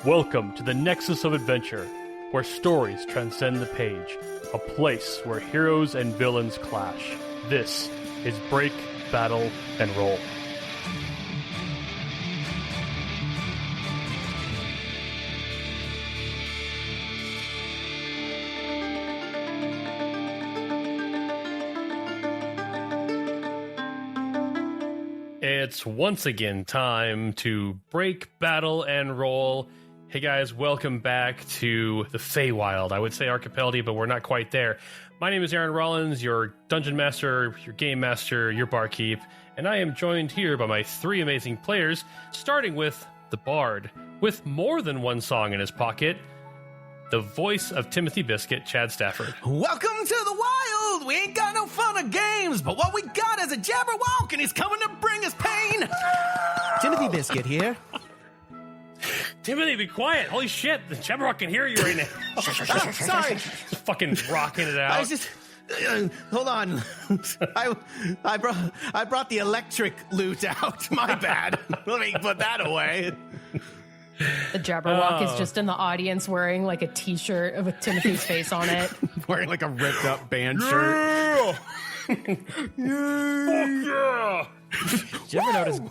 Welcome to the Nexus of Adventure, where stories transcend the page, a place where heroes and villains clash. This is Break, Battle, and Roll. It's once again time to break, battle, and roll. Hey guys, welcome back to the Feywild. I would say Archipelago, but we're not quite there. My name is Aaron Rollins, your Dungeon Master, your Game Master, your Barkeep, and I am joined here by my three amazing players, starting with the Bard, with more than one song in his pocket, the voice of Timothy Biscuit, Chad Stafford. Welcome to the wild! We ain't got no fun or games, but what we got is a Jabberwock, and he's coming to bring us pain! Timothy Biscuit here. Timothy, be quiet. Holy shit, the Jabberwock can hear you right now. Sorry. Just fucking rocking it out. I was just... hold on. I brought the electric lute out. My bad. Let me put that away. The Jabberwock is just in the audience wearing like a t-shirt with Timothy's face on it. Wearing like a ripped up band shirt. Yeah! Did you ever notice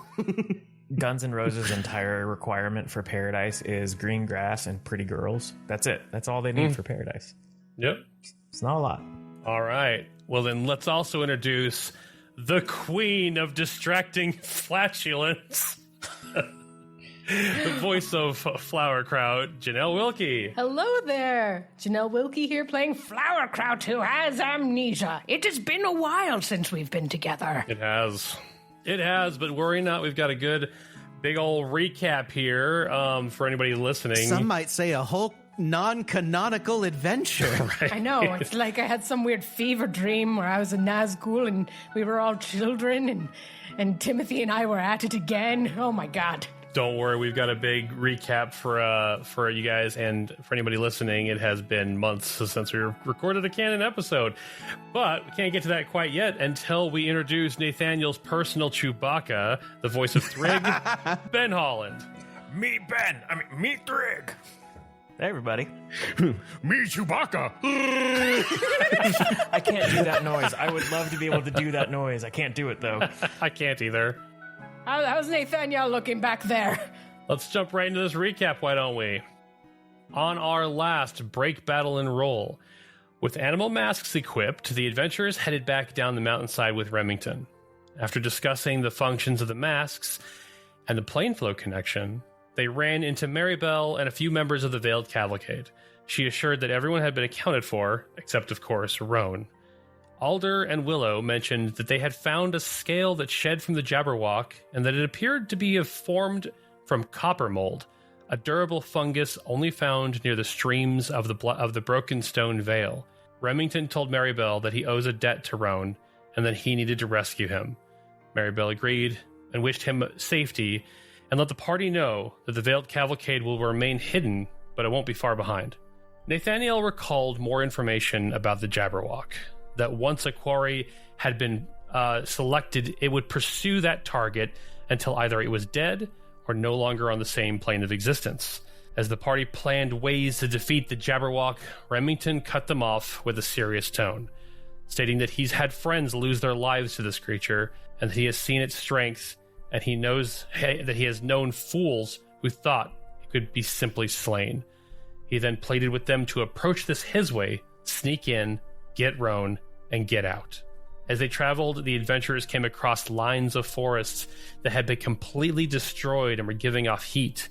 Guns N' Roses' entire requirement for Paradise is green grass and pretty girls? That's it. That's all they need for Paradise. Yep. It's not a lot. All right. Well, then let's also introduce the queen of distracting flatulence. The voice of Flowerkraut, Janelle Wilke. Hello there. Janelle Wilke here playing Flowerkraut, who has amnesia. It has been a while since we've been together. It has. It has, but worry not. We've got a good big old recap here for anybody listening. Some might say a whole non-canonical adventure. Right. I know. It's like I had some weird fever dream where I was a Nazgul and we were all children and Timothy and I were at it again. Oh, my God. Don't worry, we've got a big recap for you guys, and for anybody listening, it has been months since we recorded a canon episode. But we can't get to that quite yet until we introduce Nathaniel's personal Chewbacca, the voice of Thrig, Ben Holland. Meet Ben. Meet Thrig. Hey, everybody. Me, Chewbacca. I can't do that noise. I would love to be able to do that noise. I can't do it, though. I can't either. How's Nathaniel looking back there? Let's jump right into this recap, why don't we? On our last break, battle, and roll, with animal masks equipped, the adventurers headed back down the mountainside with Remington. After discussing the functions of the masks and the plane flow connection, they ran into Maribel and a few members of the Veiled Cavalcade. She assured that everyone had been accounted for, except, of course, Rohn. Alder and Willow mentioned that they had found a scale that shed from the Jabberwock and that it appeared to be formed from copper mold, a durable fungus only found near the streams of the Brokenstone Vale. Remington told Maribel that he owes a debt to Rohn and that he needed to rescue him. Maribel agreed and wished him safety and let the party know that the Veiled Cavalcade will remain hidden, but it won't be far behind. Nathaniel recalled more information about the Jabberwock. That once a quarry had been selected, it would pursue that target until either it was dead or no longer on the same plane of existence. As the party planned ways to defeat the Jabberwock, Remington cut them off with a serious tone, stating that he's had friends lose their lives to this creature and that he has seen its strength, and he knows that he has known fools who thought it could be simply slain. He then pleaded with them to approach this his way, sneak in, get Rohn, and get out. As they traveled, the adventurers came across lines of forests that had been completely destroyed and were giving off heat.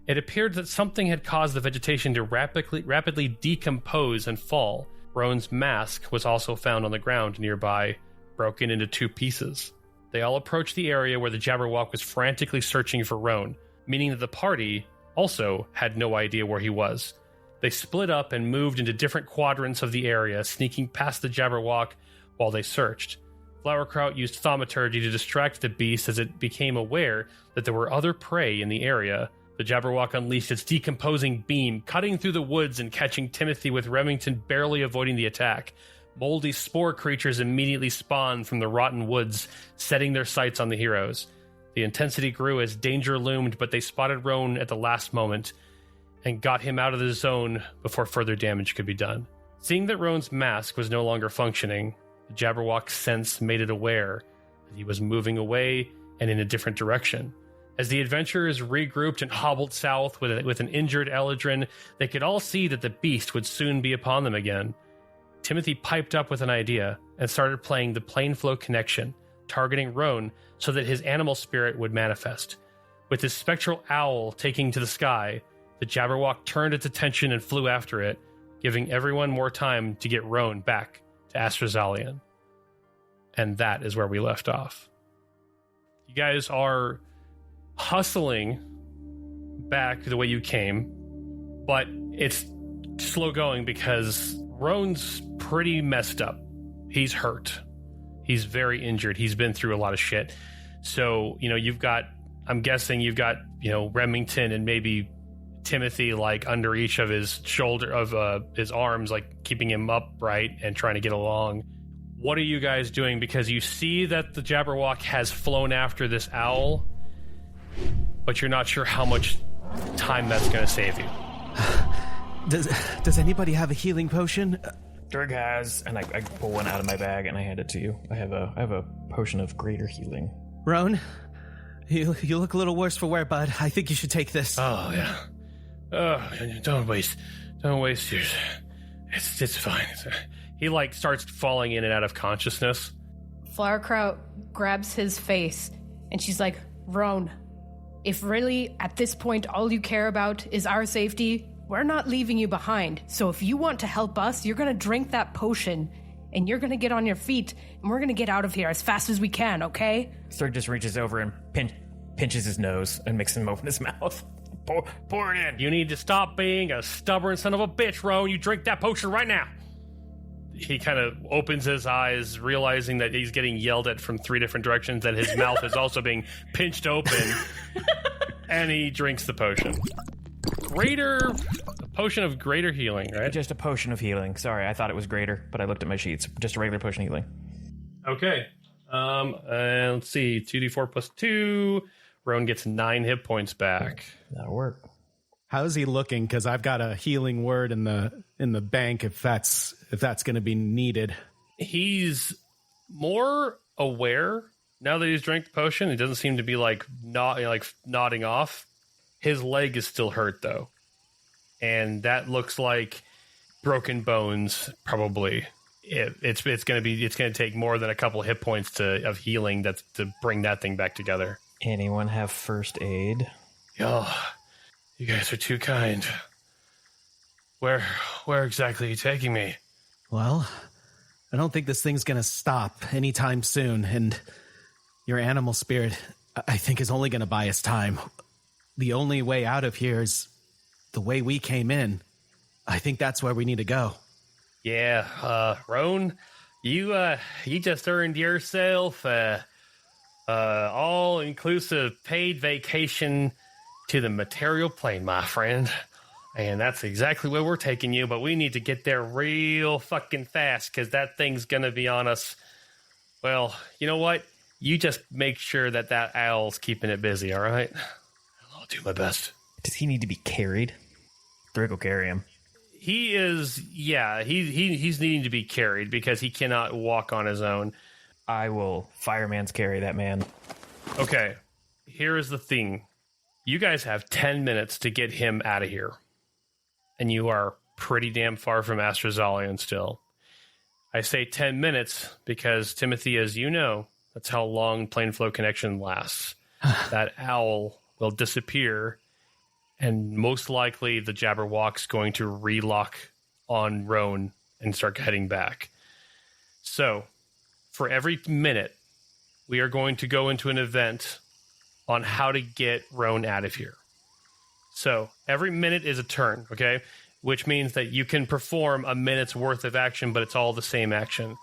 It appeared that something had caused the vegetation to rapidly decompose and fall. Rohn's mask was also found on the ground nearby, broken into two pieces. They all approached the area where the Jabberwock was frantically searching for Rohn, meaning that the party also had no idea where he was. They split up and moved into different quadrants of the area, sneaking past the Jabberwock while they searched. Flowerkraut used thaumaturgy to distract the beast as it became aware that there were other prey in the area. The Jabberwock unleashed its decomposing beam, cutting through the woods and catching Timothy, with Remington barely avoiding the attack. Moldy spore creatures immediately spawned from the rotten woods, setting their sights on the heroes. The intensity grew as danger loomed, but they spotted Rohn at the last moment. and got him out of the zone before further damage could be done. Seeing that Rohn's mask was no longer functioning, the Jabberwock's sense made it aware that he was moving away and in a different direction. As the adventurers regrouped and hobbled south with an injured Eladrin, they could all see that the beast would soon be upon them again. Timothy piped up with an idea and started playing the Plane Flow Connection, targeting Rohn so that his animal spirit would manifest. With his spectral owl taking to the sky, the Jabberwock turned its attention and flew after it, giving everyone more time to get Rohn back to Astrazalion. And that is where we left off. You guys are hustling back the way you came, but it's slow going because Rohn's pretty messed up. He's hurt. He's very injured. He's been through a lot of shit. So, I'm guessing you've got, Remington and maybe Timothy like under each of his his arms, like keeping him upright and trying to get along. What are you guys doing? Because you see that the Jabberwock has flown after this owl, but you're not sure how much time that's going to save you. Does anybody have a healing potion? Thrig has, and I pull one out of my bag and I hand it to you. I have a potion of greater healing. Rohn, you look a little worse for wear, bud. I think you should take this. Oh yeah. Oh, don't waste yours. It's fine. He starts falling in and out of consciousness. Flowerkraut grabs his face and she's like, Rohn, if really at this point all you care about is our safety, we're not leaving you behind. So if you want to help us, you're going to drink that potion and you're going to get on your feet and we're going to get out of here as fast as we can, okay? Thrig just reaches over and pinches his nose and makes him open his mouth. Pour it in. You need to stop being a stubborn son of a bitch, Rohn. You drink that potion right now. He kind of opens his eyes, realizing that he's getting yelled at from 3 different directions, that his mouth is also being pinched open, and he drinks the potion. A potion of greater healing, right? Just a potion of healing. Sorry, I thought it was greater, but I looked at my sheets. Just a regular potion of healing. Okay. And let's see. 2d4 plus 2. Rohn gets 9 hit points back. That'll work. How's he looking? Because I've got a healing word in the bank if that's going to be needed. He's more aware now that he's drank the potion. It doesn't seem to be nodding off. His leg is still hurt though, and that looks like broken bones. Probably it's going to take more than a couple hit points of healing to bring that thing back together. Anyone have first aid? Oh, you guys are too kind. Where exactly are you taking me? Well, I don't think this thing's going to stop anytime soon, and your animal spirit, I think, is only going to buy us time. The only way out of here is the way we came in. I think that's where we need to go. Yeah, Rohn, you just earned yourself all-inclusive paid vacation to the material plane, my friend. And that's exactly where we're taking you, but we need to get there real fucking fast, because that thing's going to be on us. Well, you know what? You just make sure that owl's keeping it busy, all right? I'll do my best. Does he need to be carried? Thrig will carry him. He is, yeah, he's needing to be carried because he cannot walk on his own. I will fireman's carry that man. Okay, here is the thing. You guys have 10 minutes to get him out of here. And you are pretty damn far from Astrazalion still. I say 10 minutes because, Timothy, as you know, that's how long Plane Flow Connection lasts. That owl will disappear, and most likely the Jabberwock's going to relock on Rohn and start heading back. So, for every minute, we are going to go into an event on how to get Rohn out of here. So, every minute is a turn, okay? Which means that you can perform a minute's worth of action, but it's all the same action.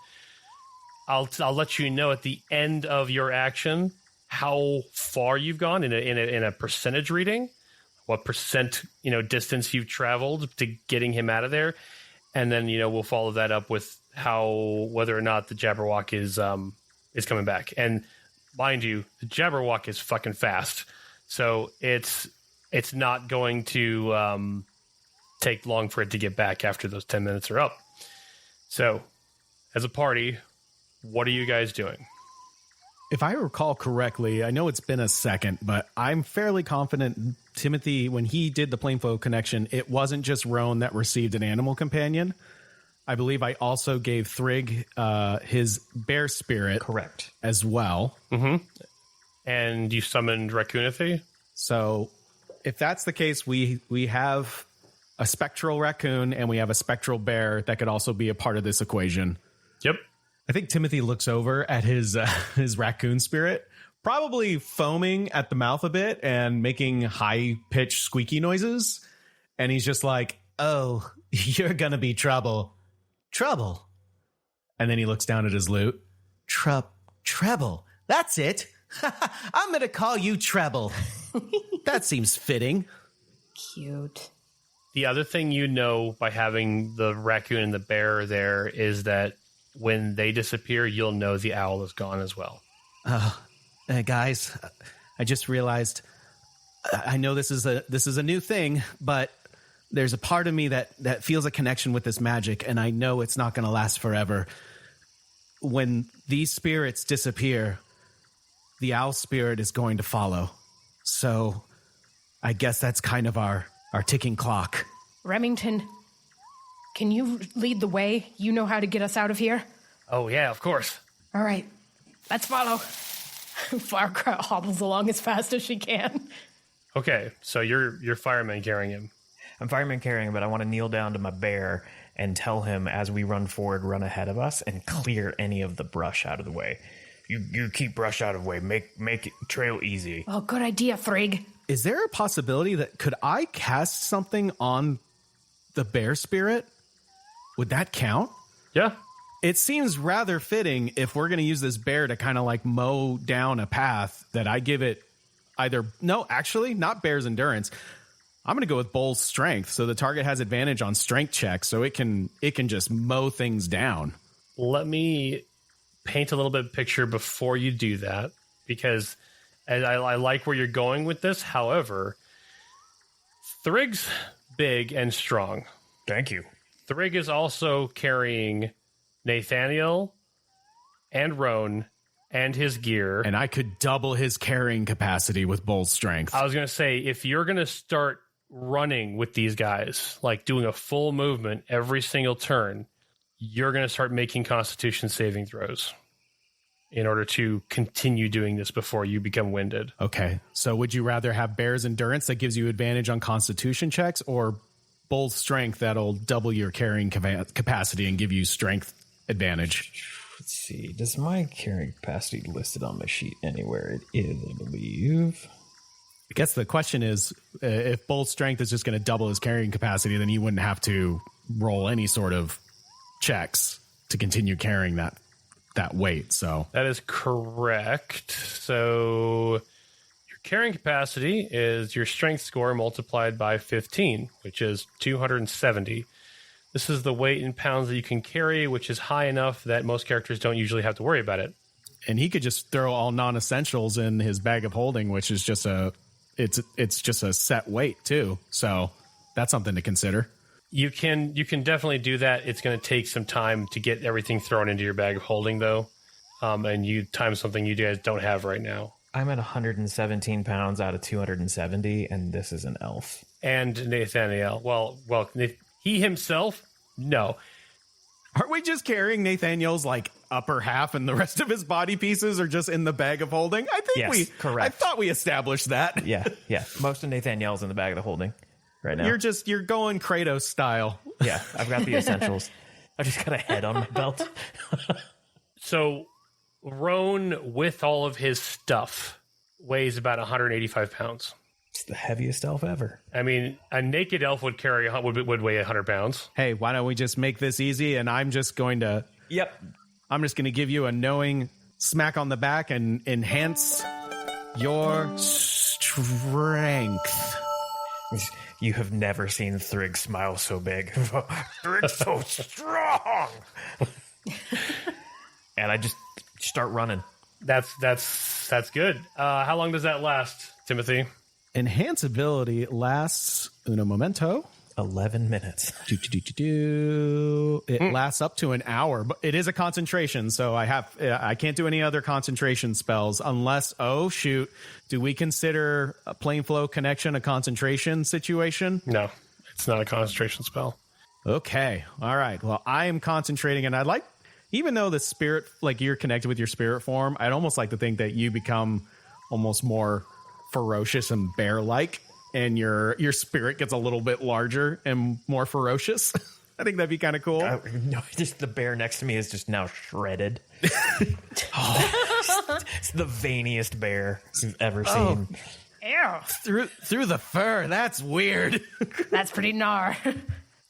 I'll let you know at the end of your action how far you've gone in a percentage reading, what percent distance you've traveled to getting him out of there, and then we'll follow that up with whether or not the Jabberwock is coming back. And mind you, the Jabberwock is fucking fast, so it's it's not going to take long for it to get back after those 10 minutes are up. So, as a party, what are you guys doing? If I recall correctly, I know it's been a second, but I'm fairly confident Timothy, when he did the Plainflow connection, it wasn't just Rohn that received an animal companion. I believe I also gave Thrig his bear spirit. Correct. As well. Mm-hmm. And you summoned Raccoonathy? So if that's the case, we have a spectral raccoon and we have a spectral bear that could also be a part of this equation. Yep. I think Timothy looks over at his raccoon spirit, probably foaming at the mouth a bit and making high-pitched squeaky noises. And he's just like, oh, you're going to be trouble. Trouble. And then he looks down at his lute. Treble. That's it. I'm going to call you Treble. That seems fitting. Cute. The other thing you know by having the raccoon and the bear there is that when they disappear, you'll know the owl is gone as well. Guys, I just realized, I know this is a new thing, but there's a part of me that feels a connection with this magic, and I know it's not going to last forever. When these spirits disappear, the owl spirit is going to follow. So I guess that's kind of our ticking clock. Remington, can you lead the way? You know how to get us out of here? Oh, yeah, of course. All right, let's follow. Flowerkraut hobbles along as fast as she can. Okay, so you're fireman carrying him. I'm fireman carrying him, but I want to kneel down to my bear and tell him as we run forward, run ahead of us and clear any of the brush out of the way. You keep brush out of the way. Make it trail easy. Oh, good idea, Thrig. Is there a possibility that could I cast something on the bear spirit? Would that count? Yeah. It seems rather fitting if we're going to use this bear to kind of like mow down a path that I give it not bear's endurance. I'm going to go with bull's strength. So the target has advantage on strength checks. So it can just mow things down. Let me paint a little bit of picture before you do that, because I like where you're going with this. However, Thrig's big and strong. Thank you. Thrig is also carrying Nathaniel and Rohn and his gear. And I could double his carrying capacity with bull's strength. I was going to say, if you're going to start running with these guys, like doing a full movement every single turn, you're going to start making Constitution saving throws in order to continue doing this before you become winded. Okay. So would you rather have bear's endurance that gives you advantage on Constitution checks, or bull's strength that'll double your carrying capacity and give you strength advantage? Let's see. Does my carrying capacity listed on my sheet anywhere? It is, I believe. I guess the question is, if bull's strength is just going to double his carrying capacity, then you wouldn't have to roll any sort of checks to continue carrying that weight. So that is correct. So your carrying capacity is your strength score multiplied by 15, which is 270. This is the weight in pounds that you can carry, which is high enough that most characters don't usually have to worry about it. And he could just throw all non-essentials in his bag of holding, which is just it's just a set weight too. So that's something to consider. You can definitely do that. It's going to take some time to get everything thrown into your bag of holding, though. And you time something you guys don't have right now. I'm at 117 pounds out of 270, and this is an elf. And Nathaniel. Well, he himself, no. Aren't we just carrying Nathaniel's like upper half and the rest of his body pieces are just in the bag of holding? I think correct. I thought we established that. Yeah. Most of Nathaniel's in the bag of the holding right now. You're going Kratos style. Yeah, I've got the essentials. I just got a head on my belt. So Rohn, with all of his stuff, weighs about 185 pounds. It's the heaviest elf ever. I mean, a naked elf would weigh 100 pounds. Hey, why don't we just make this easy? And I'm just going to give you a knowing smack on the back and enhance your strength. You have never seen Thrig smile so big. Thrig's so strong. And I just start running. That's good. How long does that last, Timothy? Enhance ability lasts uno momento. 11 minutes. It lasts up to an hour, but it is a concentration, so I can't do any other concentration spells unless, oh shoot, do we consider a plane flow connection a concentration situation? No, it's not a concentration spell. Okay, all right. Well, I am concentrating, and I'd like, even though the spirit, like you're connected with your spirit form, I'd almost like to think that you become almost more ferocious and bear-like. And your spirit gets a little bit larger and more ferocious. I think that'd be kind of cool. No, just the bear next to me is just now shredded. It's the veiniest bear you've ever seen. Ew. Through the fur. That's weird. That's pretty gnar.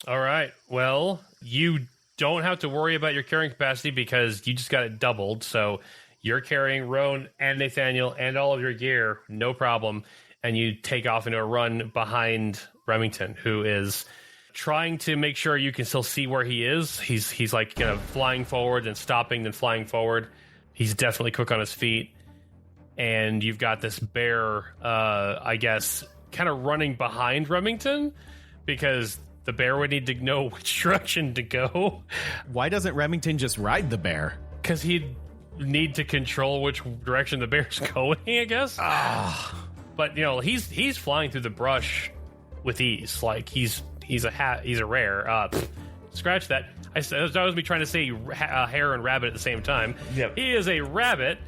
All right. Well, you don't have to worry about your carrying capacity because you just got it doubled. So you're carrying Rohn and Nathaniel and all of your gear, no problem. And you take off into a run behind Remington, who is trying to make sure you can still see where he is. He's like kind of flying forward and stopping, then flying forward. He's definitely quick on his feet. And you've got this bear, I guess, kind of running behind Remington because the bear would need to know which direction to go. Why doesn't Remington just ride the bear? Because he'd need to control which direction the bear's going, I guess. But you know, he's flying through the brush with ease. Like he's a rare. Scratch that. I was me trying to say hare and rabbit at the same time. Yep. He is a rabbit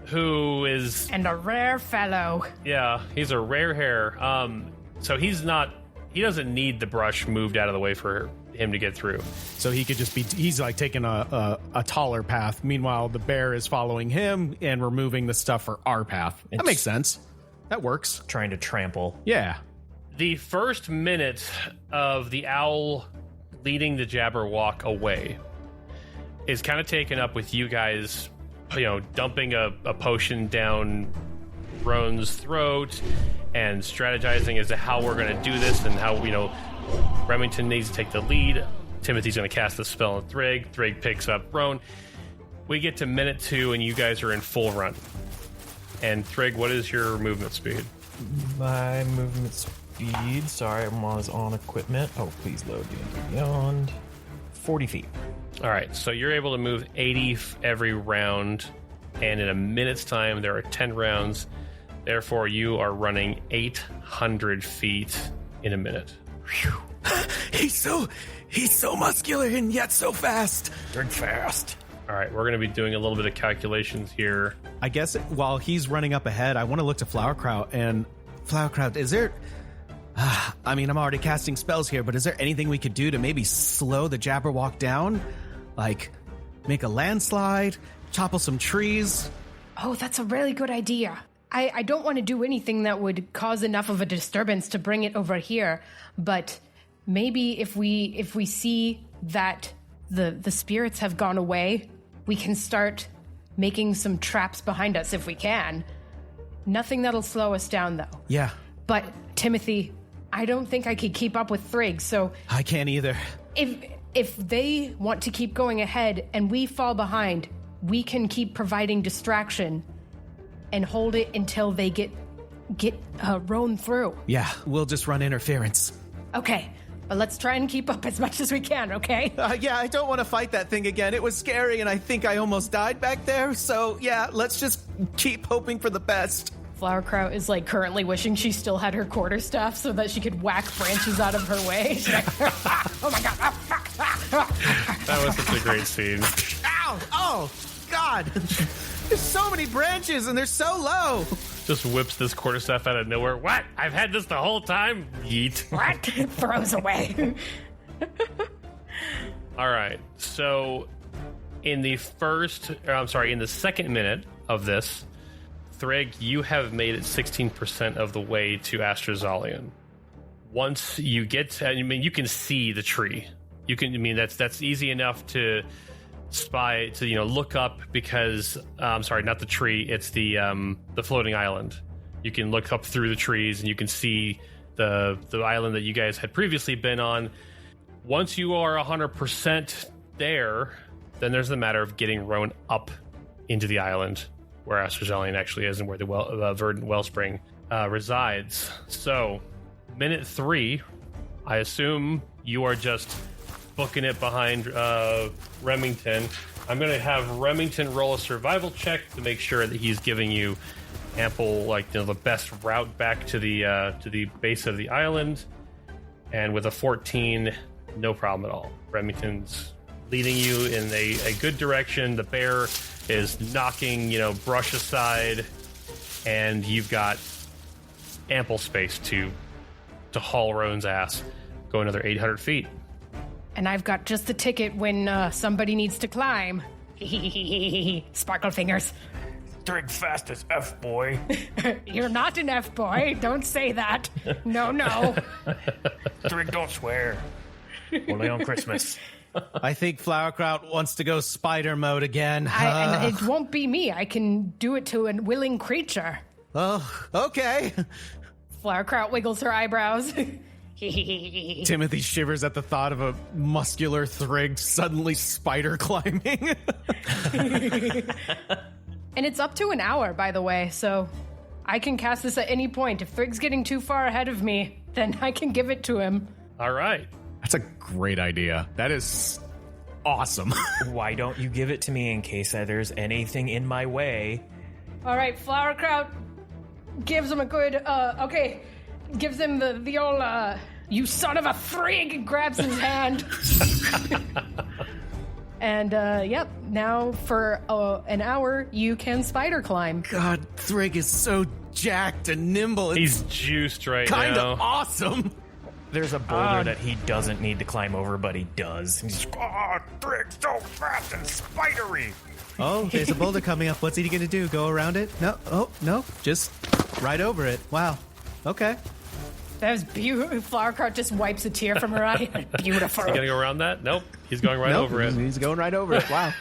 who is And a rare fellow. Yeah, he's a rare hare. So he doesn't need the brush moved out of the way for him to get through. So he could just be, he's like taking a taller path. Meanwhile, the bear is following him and removing the stuff for our path. That makes sense. That works. Trying to trample. Yeah. The first minute of the owl leading the Jabberwock away is kind of taken up with you guys, you know, dumping a potion down Rohn's throat and strategizing as to how we're going to do this and how, you know, Remington needs to take the lead. Timothy's going to cast the spell on Thrig. Thrig picks up Rohn. We get to minute 2 and you guys are in full run. And Thrig, what is your movement speed? My movement speed, sorry, I was on equipment. Oh, please load the beyond. 40 feet. All right, so you're able to move 80 every round, and in a minute's time, there are 10 rounds. Therefore, you are running 800 feet in a minute. Whew. He's so muscular and yet so fast. Very fast. All right, we're going to be doing a little bit of calculations here. I guess while he's running up ahead, I want to look to Flowerkraut. And Flowerkraut, is there... I mean, I'm already casting spells here, but is there anything we could do to maybe slow the Jabberwock down? Like, make a landslide, topple some trees? Oh, that's a really good idea. I don't want to do anything that would cause enough of a disturbance to bring it over here, but maybe if we see that the spirits have gone away, we can start making some traps behind us if we can. Nothing that'll slow us down, though. Yeah. But, Timothy, I don't think I could keep up with Thrig, so... I can't either. If they want to keep going ahead and we fall behind, we can keep providing distraction and hold it until they get Rohn through. Yeah, we'll just run interference. Okay, but let's try and keep up as much as we can, okay? Yeah, I don't want to fight that thing again. It was scary, and I think I almost died back there. So, yeah, let's just keep hoping for the best. Flowerkraut is, like, currently wishing she still had her quarterstaff so that she could whack branches out of her way. She's like, oh my god. That was such a great scene. Ow! Oh, God! There's so many branches, and they're so low! Just whips this quarterstaff out of nowhere. What? I've had this the whole time? Yeet. What? Throws away. All right. So, in the second minute of this, Thrig, you have made it 16% of the way to Astrozalian. Once you get to, I mean, you can see the tree. You can, I mean, that's easy enough to spy, to, you know, look up because, sorry, not the tree, it's the floating island. You can look up through the trees and you can see the island that you guys had previously been on. Once you are 100% there, then there's the matter of getting Rohn up into the island where Astrozalian actually is and where the verdant wellspring resides. So, minute 3, I assume you are just booking it behind Remington. I'm going to have Remington roll a survival check to make sure that he's giving you ample, the best route back to the base of the island. And with a 14, no problem at all. Remington's leading you in a good direction. The bear is knocking, brush aside, and you've got ample space to haul Rohn's ass. Go another 800 feet. And I've got just the ticket when somebody needs to climb. Sparkle fingers. Thrig fast as F, boy. You're not an F boy. Don't say that. No. Thrig, don't swear. Only on Christmas. I think Flowerkraut wants to go spider mode again. And it won't be me. I can do it to a willing creature. Oh, okay. Flowerkraut wiggles her eyebrows. Timothy shivers at the thought of a muscular Thrig suddenly spider climbing. And it's up to an hour, by the way, so I can cast this at any point. If Thrig's getting too far ahead of me, then I can give it to him. All right. That's a great idea. That is awesome. Why don't you give it to me in case there's anything in my way? All right, Flowerkraut gives him a good, gives him the old, you son of a Thrig, grabs his hand. And, now for an hour, you can spider climb. God, Thrig is so jacked and nimble. He's juiced right now. Kind of awesome. There's a boulder that he doesn't need to climb over, but he does. He's just, Thrig, so fast and spidery. Oh, there's a boulder coming up. What's he going to do? Go around it? No. Just right over it. Wow. Okay. That was beautiful. Flowerkraut just wipes a tear from her eye. Beautiful. Is he going to go around that? Nope. He's going right over it. He's going right over it. Wow.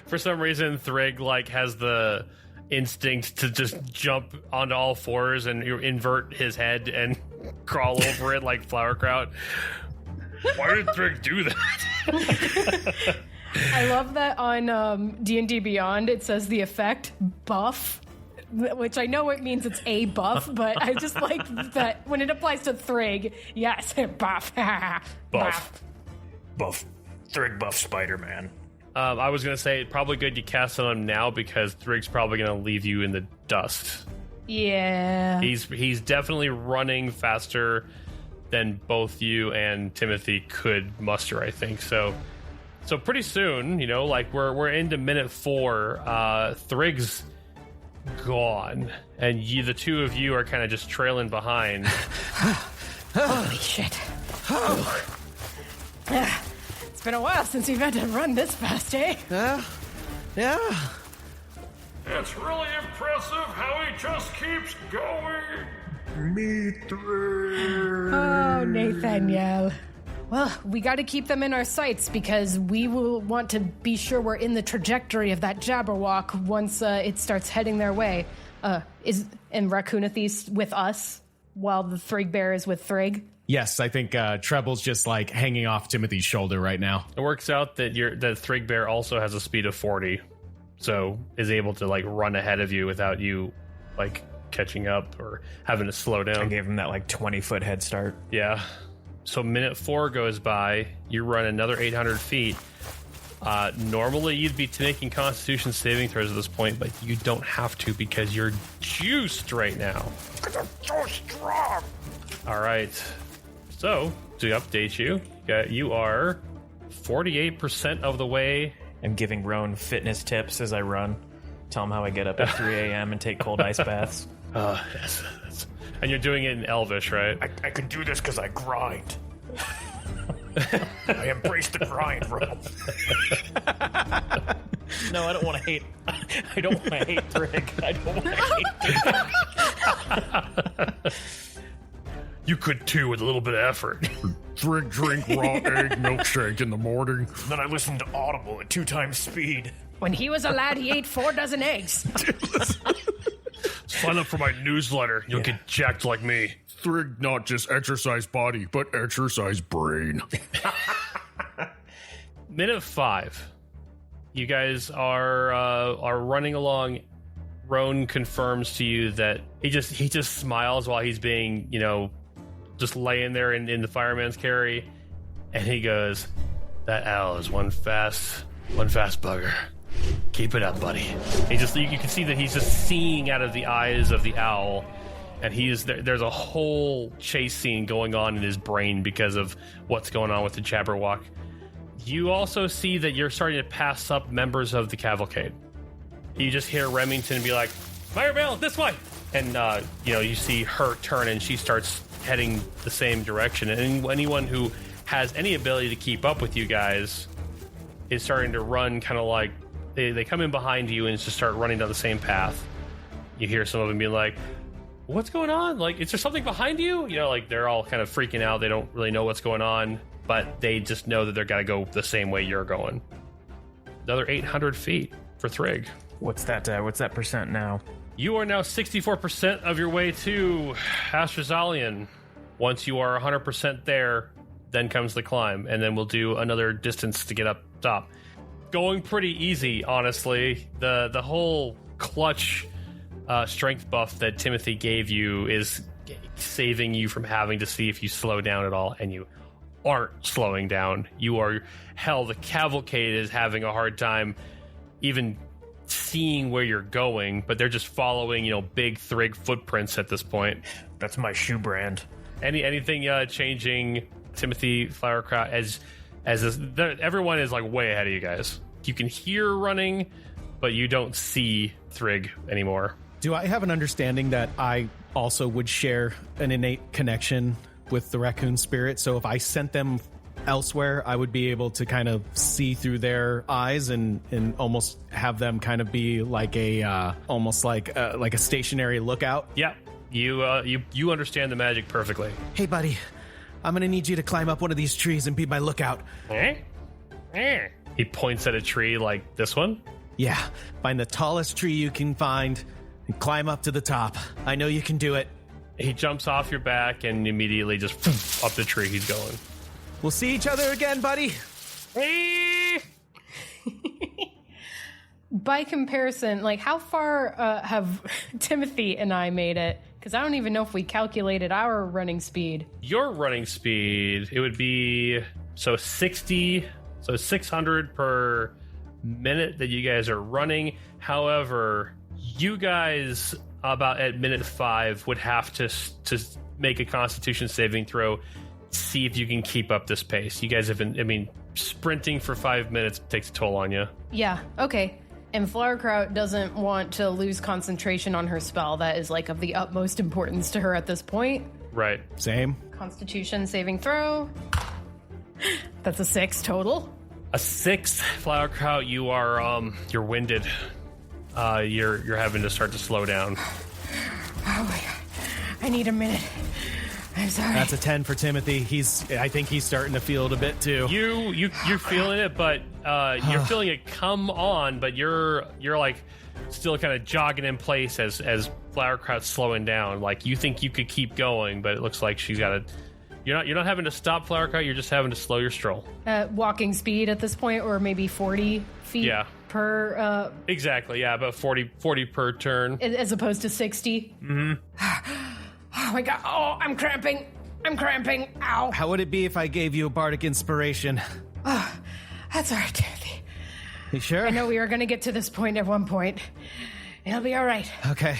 For some reason, Thrig has the instinct to just jump onto all fours and invert his head and crawl over it like Flowerkraut. Why did Thrig do that? I love that on D&D Beyond it says the effect buff, which I know it means it's a buff, but I just like that when it applies to Thrig. Yes, buff. Buff. Thrig buff Spider-Man. I was going to say, probably good you cast on him now because Thrig's probably going to leave you in the dust. Yeah. He's definitely running faster than both you and Timothy could muster, I think. So pretty soon, we're into minute 4. Thrig's gone, and the two of you are kind of just trailing behind. Holy shit. It's been a while since we've had to run this fast, eh? Yeah. It's really impressive how he just keeps going. Me three. Oh, Nathaniel. Well, we got to keep them in our sights because we will want to be sure we're in the trajectory of that Jabberwock once it starts heading their way. Is Raccoonathy with us while the Thrig Bear is with Thrig? Yes, I think Treble's just hanging off Timothy's shoulder right now. It works out that the Thrig Bear also has a speed of 40, so is able to run ahead of you without you catching up or having to slow down. I gave him that 20-foot head start. Yeah. So minute 4 goes by. You run another 800 feet. Normally you'd be making Constitution saving throws at this point, but you don't have to because you're juiced right now. Because I'm so strong. All right. So to update you, you are 48% of the way. I'm giving Rohn fitness tips as I run. Tell him how I get up at 3 a.m. and take cold ice baths. Yes. And you're doing it in Elvish, right? I can do this because I grind. I embrace the grind, Rohn. No, I don't want to hate. I don't want to hate Thrig. I don't want to hate. You could too with a little bit of effort. Thrig drink raw egg milkshake in the morning. Then I listen to Audible at 2 times speed. When he was a lad, he ate 4 dozen eggs. Sign up for my newsletter. You'll get jacked like me. Thrig not just exercise body, but exercise brain. Minute 5. You guys are running along Rohn confirms to you that he just smiles while he's being, just laying there in the fireman's carry, and he goes, "That owl is one fast bugger. Keep it up, buddy." You can see that he's just seeing out of the eyes of the owl, and there's a whole chase scene going on in his brain because of what's going on with the Jabberwock. You also see that you're starting to pass up members of the cavalcade. You just hear Remington be like, "Mirabelle, this way!" And, you see her turn and she starts heading the same direction. And anyone who has any ability to keep up with you guys is starting to run kind of like, they come in behind you and just start running down the same path. You hear some of them being like, "What's going on? Like, is there something behind you?" They're all kind of freaking out. They don't really know what's going on, but they just know that they're got to go the same way you're going. Another 800 feet for Thrig. What's that percent now? You are now 64% of your way to Astrozalian. Once you are 100% there, then comes the climb, and then we'll do another distance to get up top. Going pretty easy, honestly. The whole clutch strength buff that Timothy gave you is saving you from having to see if you slow down at all, and you aren't slowing down. The cavalcade is having a hard time even seeing where you're going, but they're just following, big Thrig footprints at this point. That's my shoe brand. Anything changing, Timothy, Flowerkraut, as everyone is like way ahead of you guys. You can hear running, but you don't see Thrig anymore. Do I have an understanding that I also would share an innate connection with the raccoon spirit? So if I sent them elsewhere, I would be able to kind of see through their eyes and almost have them kind of be like almost like a stationary lookout. Yeah, you understand the magic perfectly. "Hey, buddy, I'm gonna need you to climb up one of these trees and be my lookout." He points at a tree like this one. "Yeah, find the tallest tree you can find and climb up to the top. I know you can do it." He jumps off your back and immediately just up the tree he's going. "We'll see each other again, buddy." By comparison, how far have Timothy and I made it? Because I don't even know if we calculated our running speed. Your running speed, it would be 600 per minute that you guys are running. However, you guys about at minute 5 would have to make a Constitution saving throw, see if you can keep up this pace. You guys have been, sprinting for 5 minutes takes a toll on you. Yeah, okay. And Flowerkraut doesn't want to lose concentration on her spell. That is of the utmost importance to her at this point. Right. Same. Constitution saving throw. That's a 6 total. A 6, Flowerkraut, you are you're winded. You're having to start to slow down. Oh my god. I need a minute. I'm sorry. That's a 10 for Timothy. I think he's starting to feel it a bit too. You're feeling it, but you're feeling it come on, but you're still kind of jogging in place as Flowerkraut's slowing down. You think you could keep going, but it looks like she's got to. You're not having to stop Flowerkraut. You're just having to slow your stroll. Walking speed at this point, or maybe 40 feet per. Exactly. Yeah, about 40 per turn, as opposed to 60. Mm-hmm. Oh my god. Oh, I'm cramping. Ow. How would it be if I gave you a bardic inspiration? Oh, that's all right, Timothy. You sure? I know we were going to get to this point at one point. It'll be all right. Okay.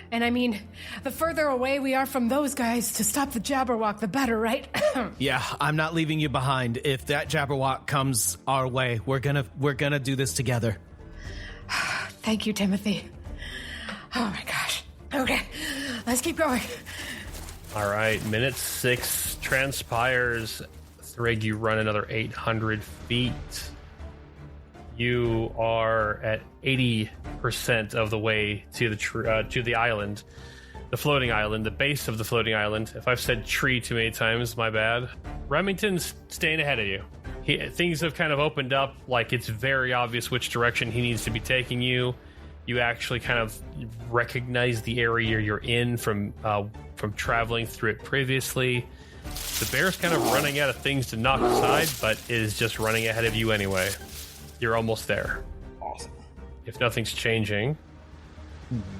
And the further away we are from those guys to stop the Jabberwock, the better, right? Yeah, I'm not leaving you behind. If that Jabberwock comes our way, we're gonna do this together. Thank you, Timothy. Oh my gosh. Okay, let's keep going. All right, minute 6 transpires. Thrig, you run another 800 feet. You are at 80% of the way to the island, the floating island, the base of the floating island. If I've said tree too many times, my bad. Remington's staying ahead of you. Things have kind of opened up. It's very obvious which direction he needs to be taking you. You actually kind of recognize the area you're in from traveling through it previously. The bear's kind of running out of things to knock aside, but is just running ahead of you anyway. You're almost there. Awesome. If nothing's changing,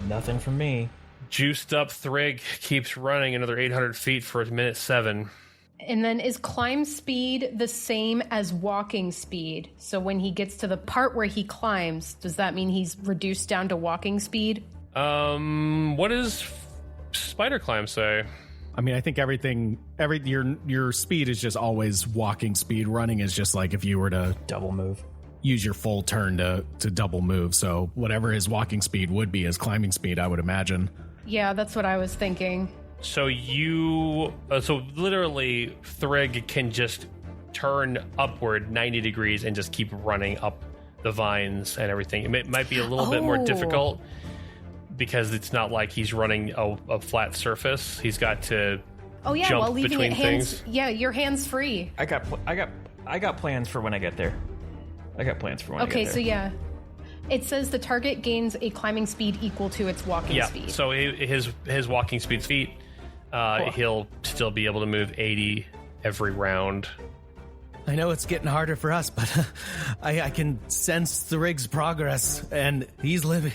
Nothing from me. Juiced up Thrig keeps running another 800 feet for a minute 7. And then is climb speed the same as walking speed? So when he gets to the part where he climbs, does that mean he's reduced down to walking speed? What does spider climb say? I mean, I think your speed is just always walking speed. Running is just like if you were to Double move. use your full turn to double move. So whatever his walking speed would be his climbing speed, I would imagine. Yeah, that's what I was thinking. So so literally Thrig can just turn upward 90 degrees and just keep running up the vines and everything. It might be a little bit more difficult because it's not like he's running a flat surface. He's got to jump while leaving between it hands. things. Yeah, your hands free. I got plans for when I get there. Okay, so yeah. It says the target gains a climbing speed equal to its walking speed. So his walking speed's feet. He'll still be able to move 80 every round. I know it's getting harder for us, but I can sense Thrig's progress, and he's living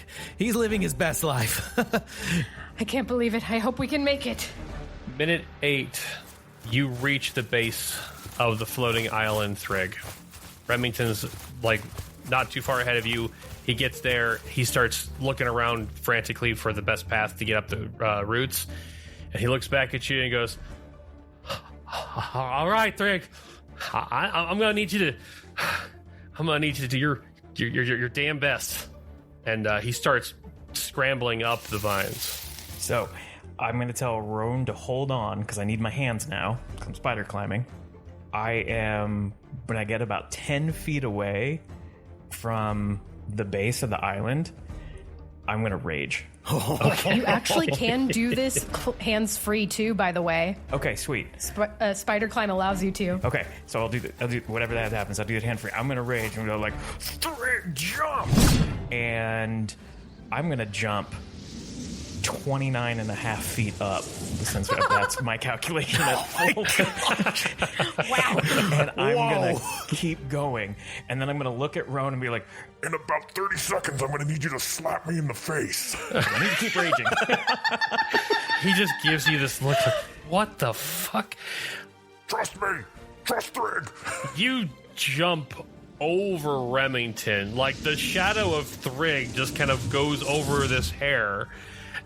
his best life. I can't believe it. I hope we can make it. Minute 8, you reach the base of the floating island, Thrig. Remington's like not too far ahead of you. He gets there. He starts looking around frantically for the best path to get up the roots. And he looks back at you and goes, "All right, Thrig, I'm gonna need you to do your damn best." And he starts scrambling up the vines. So I'm going to tell Rohn to hold on because I need my hands now. I'm spider climbing. When I get about 10 feet away from the base of the island, I'm going to rage. Okay. You actually can do this hands free too, by the way. Okay, sweet. Spider climb allows you to. Okay, so I'll do whatever that happens. I'll do it hand free. I'm going to rage. I'm going to go like, Thrig, jump! And I'm going to jump 29 and a half feet up, since that's my calculation at full. Wow. And I'm going to keep going. And then I'm going to look at Rohn and be like, In about 30 seconds, I'm going to need you to slap me in the face. I need to keep raging. He just gives you this look of, what the fuck? Trust me. Trust Thrig. You jump over Remington. Like the shadow of Thrig just kind of goes over this hair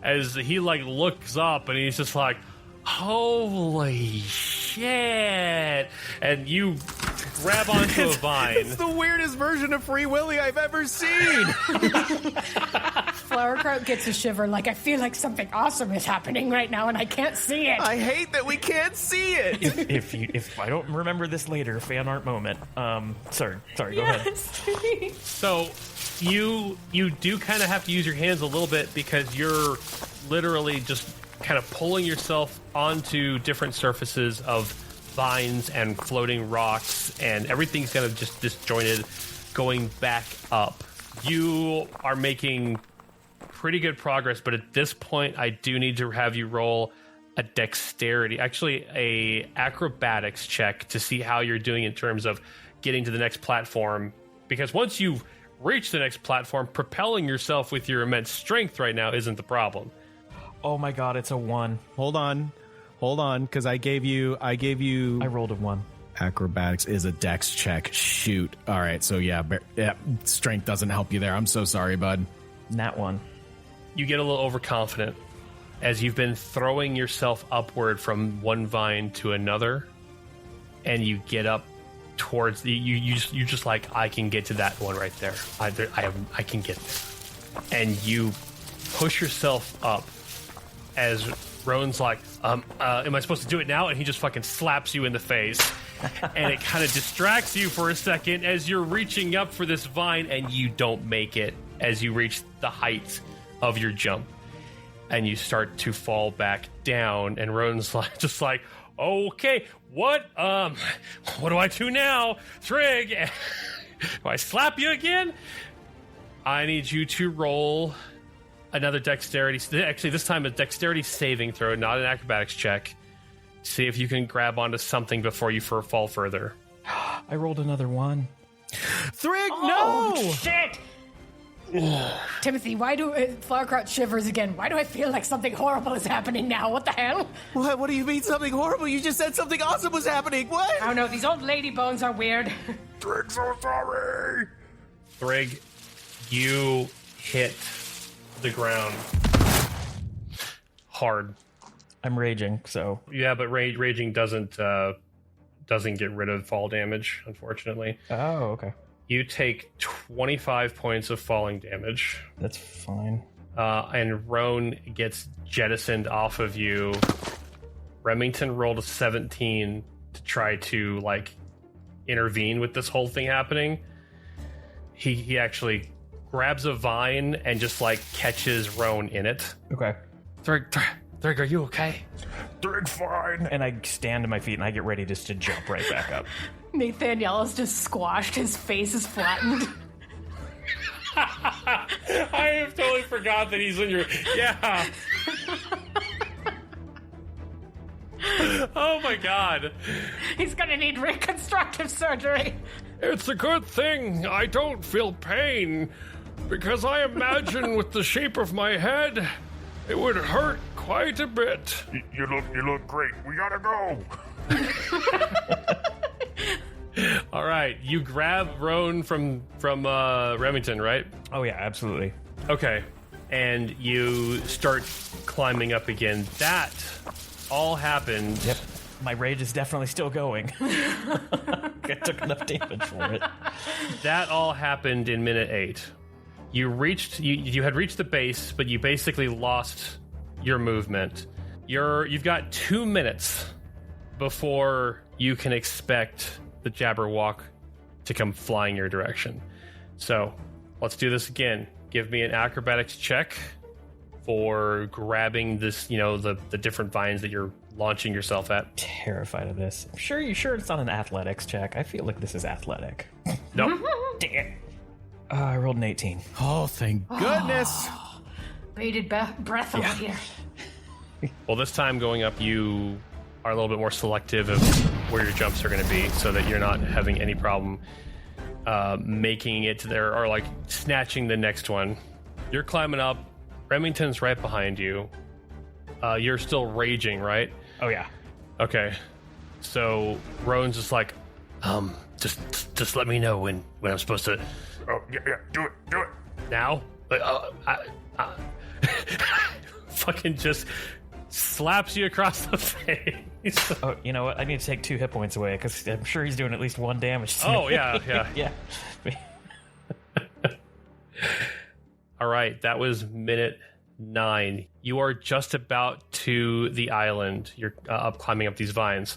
as he like looks up and he's just like, holy shit. And you grab onto a vine. It's the weirdest version of Free Willy I've ever seen. Flowerkraut gets a shiver, like, I feel like something awesome is happening right now and I can't see it. I hate that we can't see it. If I don't remember this later, fan art moment. Sorry, go ahead. So you do kind of have to use your hands a little bit because you're literally just kind of pulling yourself onto different surfaces of vines and floating rocks, and everything's kind of just disjointed going back up. You are making pretty good progress, but at this point I do need to have you roll a dexterity, actually a acrobatics check, to see how you're doing in terms of getting to the next platform, because once you've reached the next platform, propelling yourself with your immense strength right now isn't the problem. Oh my god, it's a 1. Hold on, because I rolled a 1. Acrobatics is a dex check. Shoot. All right, so yeah, strength doesn't help you there. I'm so sorry, bud. Nat 1. You get a little overconfident as you've been throwing yourself upward from one vine to another, and you get up towards you just like, I can get to that one right there. I can get there, and you push yourself up as Rohn's like, am I supposed to do it now? And he just fucking slaps you in the face. And it kind of distracts you for a second as you're reaching up for this vine, and you don't make it as you reach the height of your jump. And you start to fall back down, and Rohn's like, just like, okay, what do I do now? Thrig, do I slap you again? I need you to roll another dexterity. Actually, this time a dexterity saving throw, not an acrobatics check. See if you can grab onto something before you fall further. I rolled another 1. Thrig, no! Shit! Timothy, why do Flowerkraut shivers again? Why do I feel like something horrible is happening now? What the hell? What do you mean something horrible? You just said something awesome was happening. What? I don't know. These old lady bones are weird. Thrig, so sorry. Thrig, you hit the ground hard. I'm raging, so... Yeah, but raging doesn't get rid of fall damage, unfortunately. Oh, okay. You take 25 points of falling damage. That's fine. And Rohn gets jettisoned off of you. Remington rolled a 17 to try to, like, intervene with this whole thing happening. He actually grabs a vine and just, like, catches Rohn in it. Okay. Thrig, are you okay? Thrig, fine. And I stand to my feet and I get ready just to jump right back up. Nathaniel is just squashed. His face is flattened. I have totally forgot that he's in your... Yeah. Oh my god. He's gonna need reconstructive surgery. It's a good thing I don't feel pain, because I imagine with the shape of my head, it would hurt quite a bit. You look great. We gotta go. All right, you grab Rohn from Remington, right? Oh, yeah, absolutely. Okay, and you start climbing up again. That all happened. Yep. My rage is definitely still going. I took enough damage for it. That all happened in minute 8. You had reached the base, but you basically lost your movement. You've got 2 minutes before you can expect the Jabberwock to come flying your direction. So let's do this again. Give me an acrobatics check for grabbing this, the different vines that you're launching yourself at. Terrified of this. You sure it's not an athletics check? I feel like this is athletic. Nope. Dang it. I rolled an 18. Oh, thank goodness. Bated breath over here. Well, this time going up, you are a little bit more selective of where your jumps are going to be so that you're not having any problem making it to there or like snatching the next one. You're climbing up. Remington's right behind you. You're still raging, right? Oh, yeah. Okay. So Rohn's just like, just let me know when I'm supposed to. Oh, yeah, do it. Now? Like, fucking just slaps you across the face. Oh, you know what? I need to take 2 hit points away because I'm sure he's doing at least 1 damage to me. Oh, yeah. Yeah. All right, that was minute 9. You are just about to the island. You're climbing up these vines.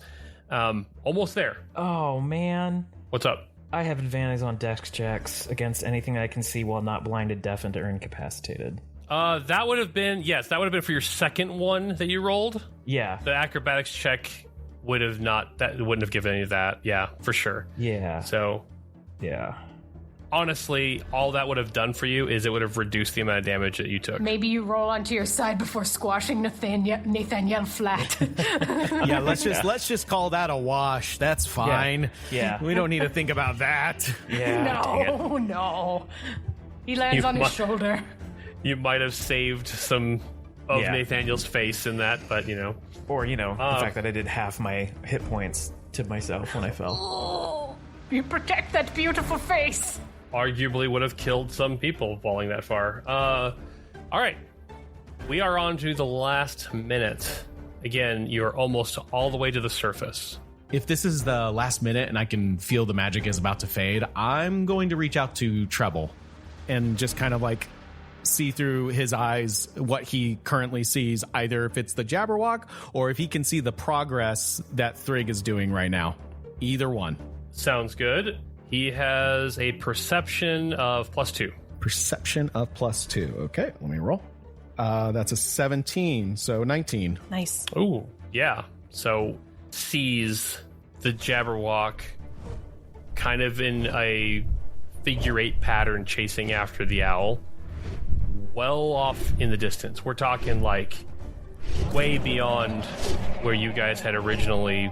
Almost there. Oh, man. What's up? I have advantage on dex checks against anything I can see while not blinded, deafened, or incapacitated. That would have been for your second one that you rolled. Yeah. The acrobatics check wouldn't have given any of that. Yeah, for sure. Yeah. So, yeah. Honestly, all that would have done for you is it would have reduced the amount of damage that you took. Maybe you roll onto your side before squashing Nathaniel flat. Yeah, let's just call that a wash. That's fine. Yeah. We don't need to think about that. Yeah. No. He lands on his shoulder. You might have saved some of Nathaniel's face in that, but Or, the fact that I did half my hit points to myself when I fell. Oh, you protect that beautiful face. Arguably would have killed some people falling that far. All right. We are on to the last minute. Again, you are almost all the way to the surface. If this is the last minute and I can feel the magic is about to fade, I'm going to reach out to Treble and just kind of like see through his eyes what he currently sees, either if it's the Jabberwock or if he can see the progress that Thrig is doing right now. Either one. Sounds good. He has a perception of +2. Perception of +2. Okay, let me roll. That's a 17, so 19. Nice. Ooh, yeah. So sees the Jabberwock kind of in a figure 8 pattern chasing after the owl. Well off in the distance. We're talking like way beyond where you guys had originally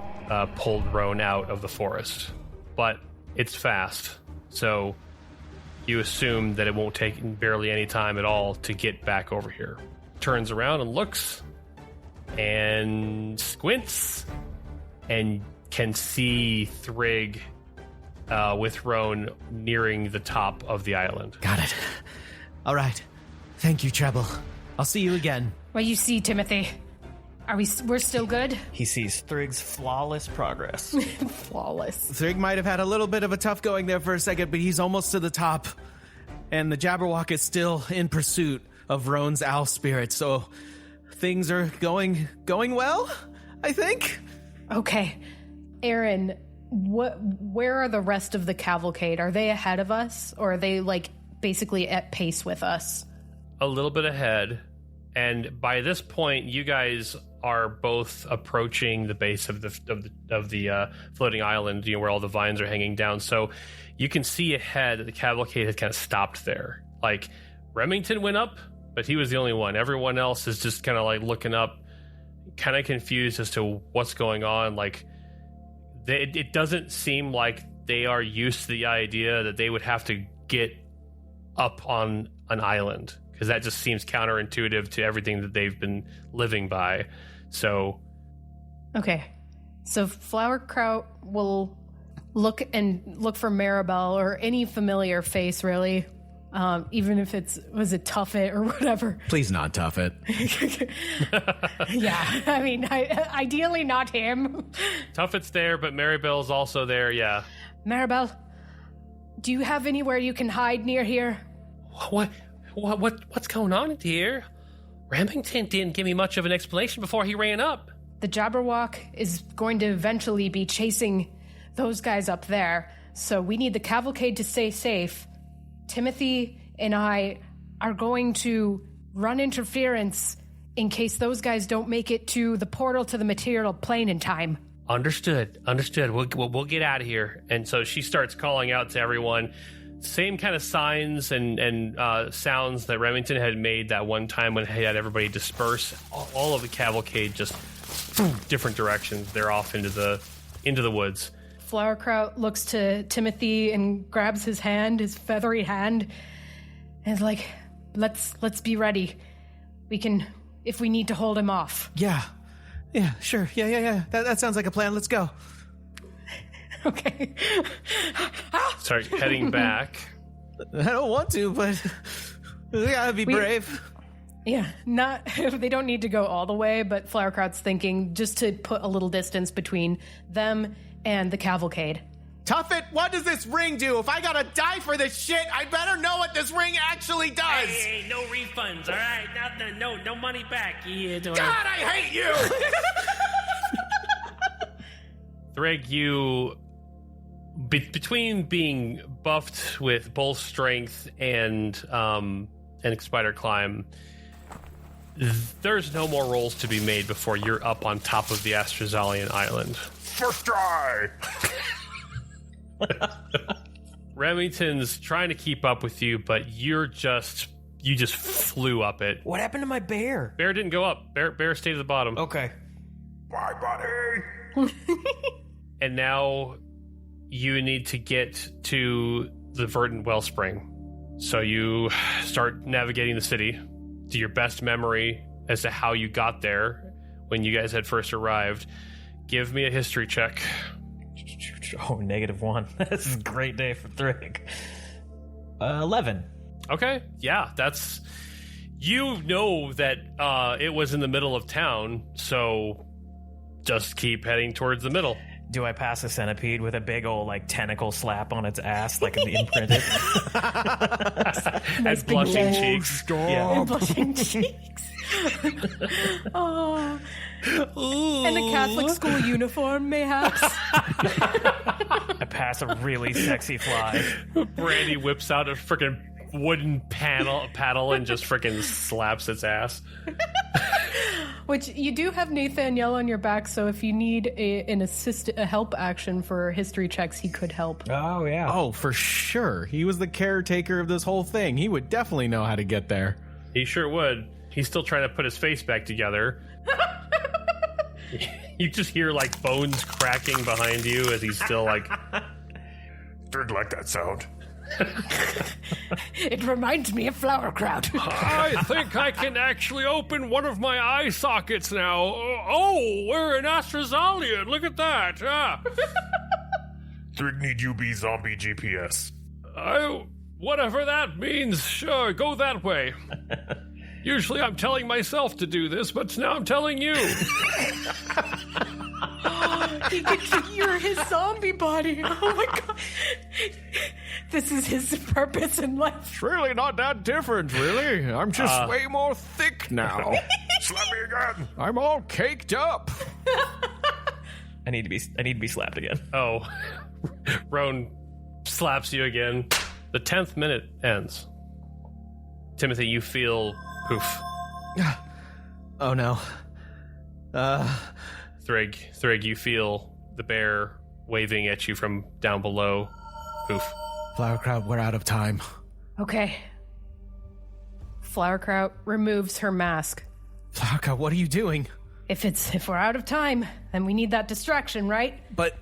pulled Rohn out of the forest. But it's fast. So you assume that it won't take barely any time at all to get back over here. Turns around and looks and squints and can see Thrig with Rohn nearing the top of the island. Got it. All right. Thank you, Treble. I'll see you again. What you see, Timothy? We're still good? He sees Thrig's flawless progress. Flawless. Thrig might have had a little bit of a tough going there for a second, but he's almost to the top. And the Jabberwock is still in pursuit of Rohn's owl spirit, so things are going well, I think. Okay. Aaron, where are the rest of the cavalcade? Are they ahead of us, or are they, like, basically at pace with us? A little bit ahead, and by this point, you guys are both approaching the base of the floating island, where all the vines are hanging down. So you can see ahead that the cavalcade has kind of stopped there. Like, Remington went up, but he was the only one. Everyone else is just kind of like looking up, kind of confused as to what's going on. Like, it doesn't seem like they are used to the idea that they would have to get up on an island, because that just seems counterintuitive to everything that they've been living by. So, okay, so Flowerkraut will look for Maribel or any familiar face, really, even if was it Tuffet or whatever. Please not Tuffet. Yeah, I mean, ideally not him. Tuffet's there, but Maribel's also there. Yeah. Maribel, do you have anywhere you can hide near here? What's going on here? Remington didn't give me much of an explanation before he ran up. The Jabberwock is going to eventually be chasing those guys up there, so we need the cavalcade to stay safe. Timothy and I are going to run interference in case those guys don't make it to the portal to the material plane in time. Understood. We'll get out of here. And so she starts calling out to everyone. Same kind of signs and sounds that Remington had made that one time when he had everybody disperse. All of the cavalcade just different directions. They're off into the woods. Flowerkraut looks to Timothy and grabs his hand, his feathery hand, and is like, let's be ready. We can, if we need to hold him off. Yeah, sure. Yeah. That sounds like a plan. Let's go. Okay. Start heading back. I don't want to, but we gotta be brave. Yeah, they don't need to go all the way, but Flowerkraut's thinking just to put a little distance between them and the cavalcade. Tuffet, what does this ring do? If I gotta die for this shit, I better know what this ring actually does. Hey, no refunds, all right? No money back. God, I hate you! Thrig, you... between being buffed with both strength and spider climb, there's no more rolls to be made before you're up on top of the Astrazalian island. First try! Remington's trying to keep up with you, but you just flew up it. What happened to my bear? Bear didn't go up. Bear stayed at the bottom. Okay. Bye, buddy! And now you need to get to the Verdant Wellspring. So you start navigating the city to your best memory as to how you got there when you guys had first arrived. Give me a history check. Oh, -1. This is a great day for Thrig. 11. Okay, yeah, that's... You know that it was in the middle of town, so just keep heading towards the middle. Do I pass a centipede with a big old, like, tentacle slap on its ass, like an imprinted? And blushing cheeks. Yeah. And blushing cheeks. Oh. And a Catholic school uniform, mayhaps. I pass a really sexy fly. Brandy whips out a freaking wooden paddle and just freaking slaps its ass. Which you do have Nathaniel on your back, so if you need a help action for history checks, he could help. Oh, yeah. Oh, for sure. He was the caretaker of this whole thing. He would definitely know how to get there. He sure would. He's still trying to put his face back together. You just hear, like, bones cracking behind you as he's still, like... Didn't like that sound. It reminds me of Flowerkraut. I think I can actually open one of my eye sockets now. Oh, we're in Astrazalian. Look at that. Thrig need you be zombie GPS. Whatever that means, sure, go that way. Usually I'm telling myself to do this, but now I'm telling you. You're his zombie body. Oh my god. This is his purpose in life. It's really not that different, really. I'm just way more thick now. Slap me again. I'm all caked up. I need to be slapped again. Oh, Rohn slaps you again. The 10th minute ends. Timothy, you feel poof. Oh no. Thrig, you feel the bear waving at you from down below. Poof. Flowerkraut, we're out of time. Okay. Flowerkraut removes her mask. Flowerkraut, what are you doing? If we're out of time, then we need that distraction, right? But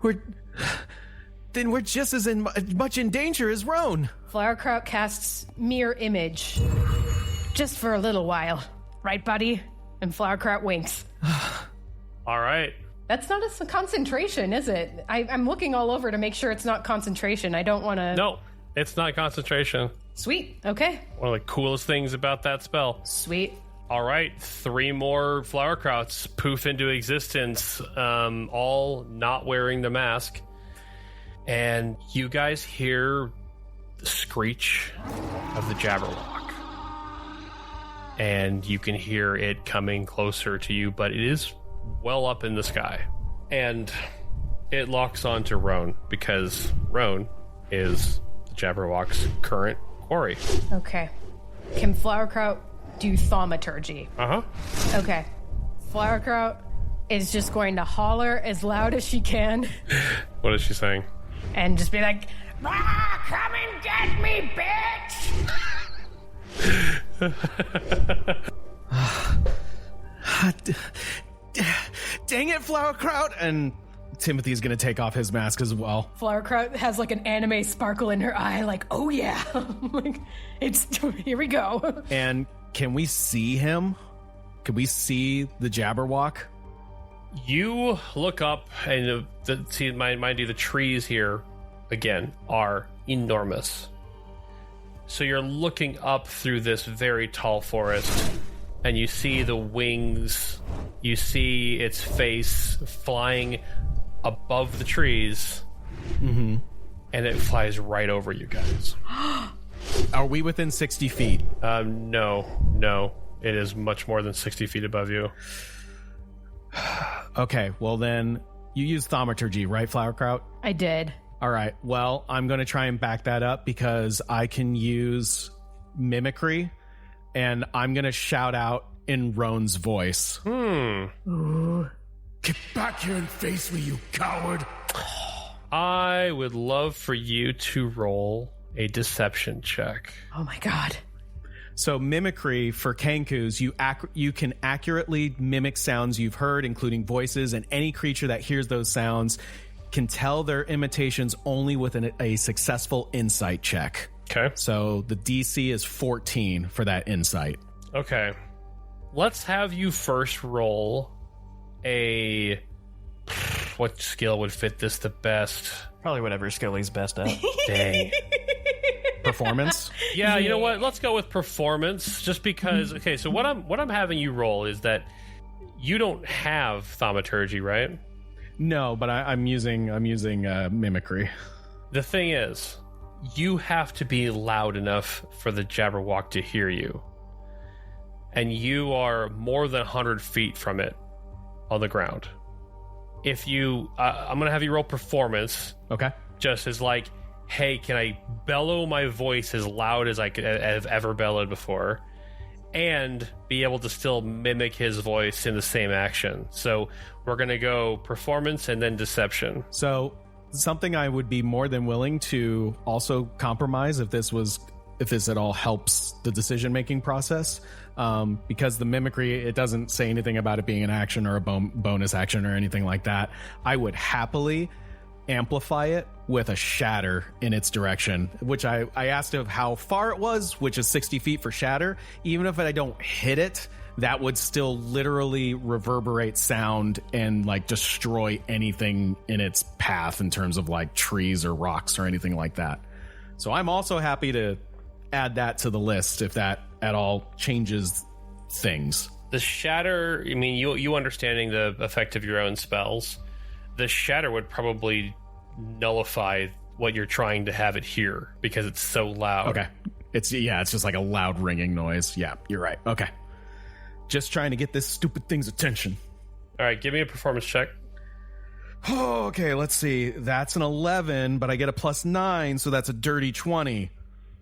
we're just as much in danger as Rohn. Flowerkraut casts Mirror Image. Just for a little while. Right, buddy? And Flowerkraut winks. All right. That's not a concentration, is it? I'm looking all over to make sure it's not concentration. I don't want to... No, it's not concentration. Sweet. Okay. One of the coolest things about that spell. Sweet. All right, 3 more Flowerkrauts poof into existence, all not wearing the mask. And you guys hear the screech of the Jabberwock. And you can hear it coming closer to you, but it is well up in the sky. And it locks on to Rohn, because Rohn is the Jabberwock's current quarry. Okay. Can Flowerkraut do thaumaturgy? Uh-huh. Okay. Flowerkraut is just going to holler as loud as she can. What is she saying? And just be like, come and get me, bitch! Dang it, Flowerkraut! And Timothy's gonna take off his mask as well. Flowerkraut has like an anime sparkle in her eye, like, oh yeah. Like, here we go. And can we see him? Can we see the Jabberwock? You look up and see, mind you, the trees here, again, are enormous. So you're looking up through this very tall forest, and you see the wings, you see its face flying above the trees, and it flies right over you guys. Are we within 60 feet? No. It is much more than 60 feet above you. Okay, well then, you use thaumaturgy, right, Flowerkraut? I did. All right, well, I'm going to try and back that up because I can use mimicry, and I'm going to shout out in Rohn's voice. Ooh. Get back here and face me, you coward! I would love for you to roll a deception check. Oh my god. So mimicry for Kenkus, you can accurately mimic sounds you've heard, including voices, and any creature that hears those sounds can tell their imitations only with a successful insight check. Okay. So the DC is 14 for that insight. Okay. Let's have you first roll a... What skill would fit this the best? Probably whatever skill he's best at. Dang. Performance? Yeah, you know what? Let's go with performance, just because. Okay, so what I'm having you roll is that you don't have thaumaturgy, right? No, but I'm using mimicry. The thing is, you have to be loud enough for the Jabberwock to hear you, and you are more than 100 feet from it on the ground. If you, I'm gonna have you roll performance. Okay. Just as like, hey, can I bellow my voice as loud as I have ever bellowed before, and be able to still mimic his voice in the same action? So we're going to go performance and then deception. So something I would be more than willing to also compromise if this at all helps the decision-making process, because the mimicry, it doesn't say anything about it being an action or a bonus action or anything like that. I would happily amplify it with a shatter in its direction, which I asked of how far it was, which is 60 feet for shatter. Even if I don't hit it, that would still literally reverberate sound and like destroy anything in its path in terms of like trees or rocks or anything like that. So I'm also happy to add that to the list if that at all changes things. The shatter, I mean, you understanding the effect of your own spells, the shatter would probably nullify what you're trying to have it hear because it's so loud. Okay. It's just like a loud ringing noise. Yeah, you're right. Okay. Just trying to get this stupid thing's attention. All right, give me a performance check. Oh, okay, let's see. That's an 11, but I get a +9, so that's a dirty 20.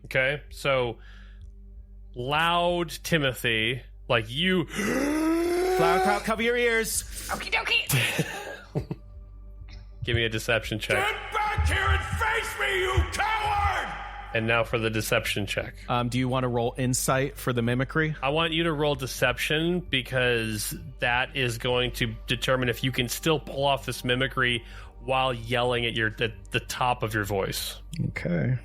Okay, so loud Timothy, like you... Flowerkraut, cover your ears. Okie dokie. Give me a deception check. Get back here and face me, you coward! And now for the deception check. Do you want to roll insight for the mimicry? I want you to roll deception because that is going to determine if you can still pull off this mimicry while yelling at the top of your voice. Okay.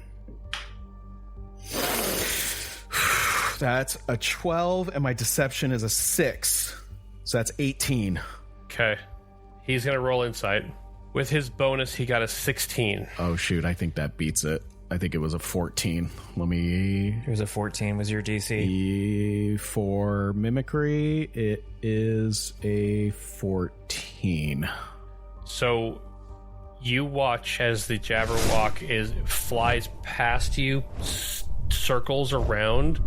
That's a 12, and my deception is a 6. So that's 18. Okay. He's going to roll insight. With his bonus, he got a 16. Oh, shoot. I think that beats it. I think it was a 14. It was a 14, was your DC? For mimicry, it is a 14. So you watch as the Jabberwock flies past you, circles around,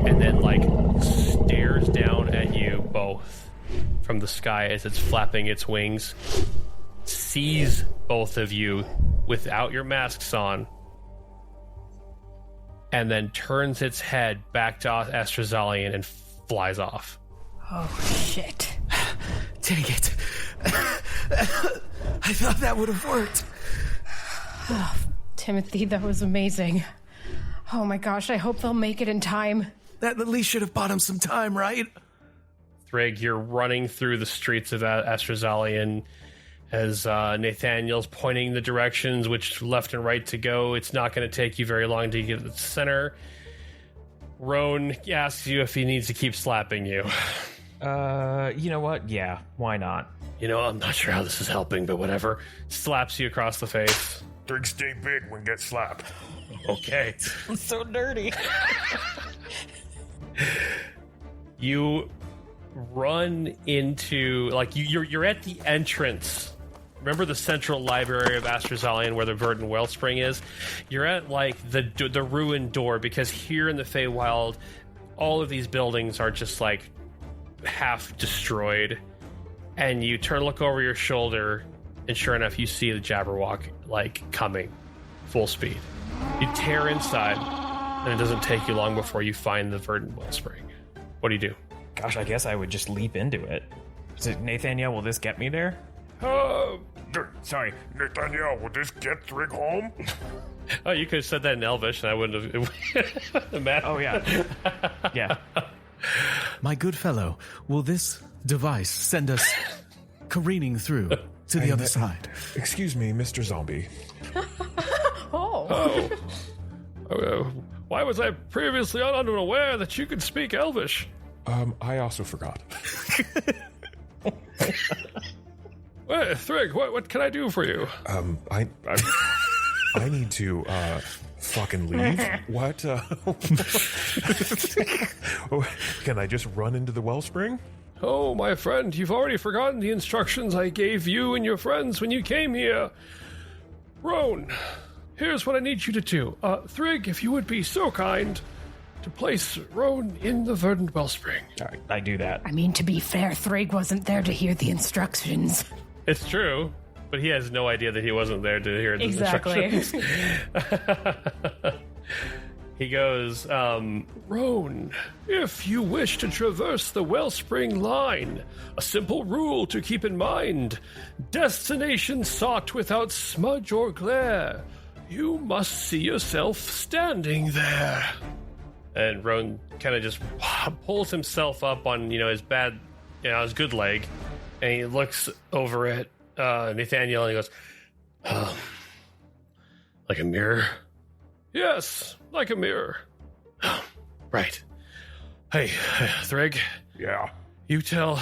and then like stares down at you both from the sky as it's flapping its wings, sees both of you without your masks on, and then turns its head back to Astrozalian and flies off. Oh, shit. Dang it. I thought that would have worked. Oh, Timothy, that was amazing. Oh my gosh, I hope they'll make it in time. That at least should have bought him some time, right? Thrig, you're running through the streets of Astrozalian as Nathaniel's pointing the directions which left and right to go. It's not going to take you very long to get to the center. Rohn asks you if he needs to keep slapping you. You know what? Yeah, why not? You know, I'm not sure how this is helping, but whatever. Slaps you across the face. Thrig stay big when get slapped. Okay. It's so dirty. You run into, like, you're at the entrance. Remember the central library of Astrozalian where the Verdant Wellspring is? You're at, like, the ruined door, because here in the Feywild, all of these buildings are just, like, half destroyed. And you look over your shoulder, and sure enough, you see the Jabberwock, like, coming full speed. You tear inside, and it doesn't take you long before you find the Verdant Wellspring. What do you do? Gosh, I guess I would just leap into it. Is it Nathaniel, will this get me there? Sorry, Nathaniel, will this get Thrig home? Oh, you could have said that in Elvish, and I wouldn't have... Oh, yeah. Yeah. My good fellow, will this device send us careening through to the other side? Excuse me, Mr. Zombie. Why was I previously unaware that you could speak Elvish? I also forgot. Wait, Thrig, what can I do for you? I need to, fucking leave? What, Can I just run into the wellspring? Oh, my friend, you've already forgotten the instructions I gave you and your friends when you came here. Rohn, here's what I need you to do. Thrig, if you would be so kind to place Rohn in the Verdant Wellspring. All right, I do that. I mean, to be fair, Thrig wasn't there to hear the instructions. It's true, but he has no idea that he wasn't there to hear the instructions. He goes, Rohn, if you wish to traverse the Wellspring line, a simple rule to keep in mind: destination sought without smudge or glare. You must see yourself standing there. And Rohn kind of just pulls himself up on, his his good leg, and he looks over at Nathaniel and he goes, Like a mirror? Yes, like a mirror. Right. Hey, Thrig. Yeah. You tell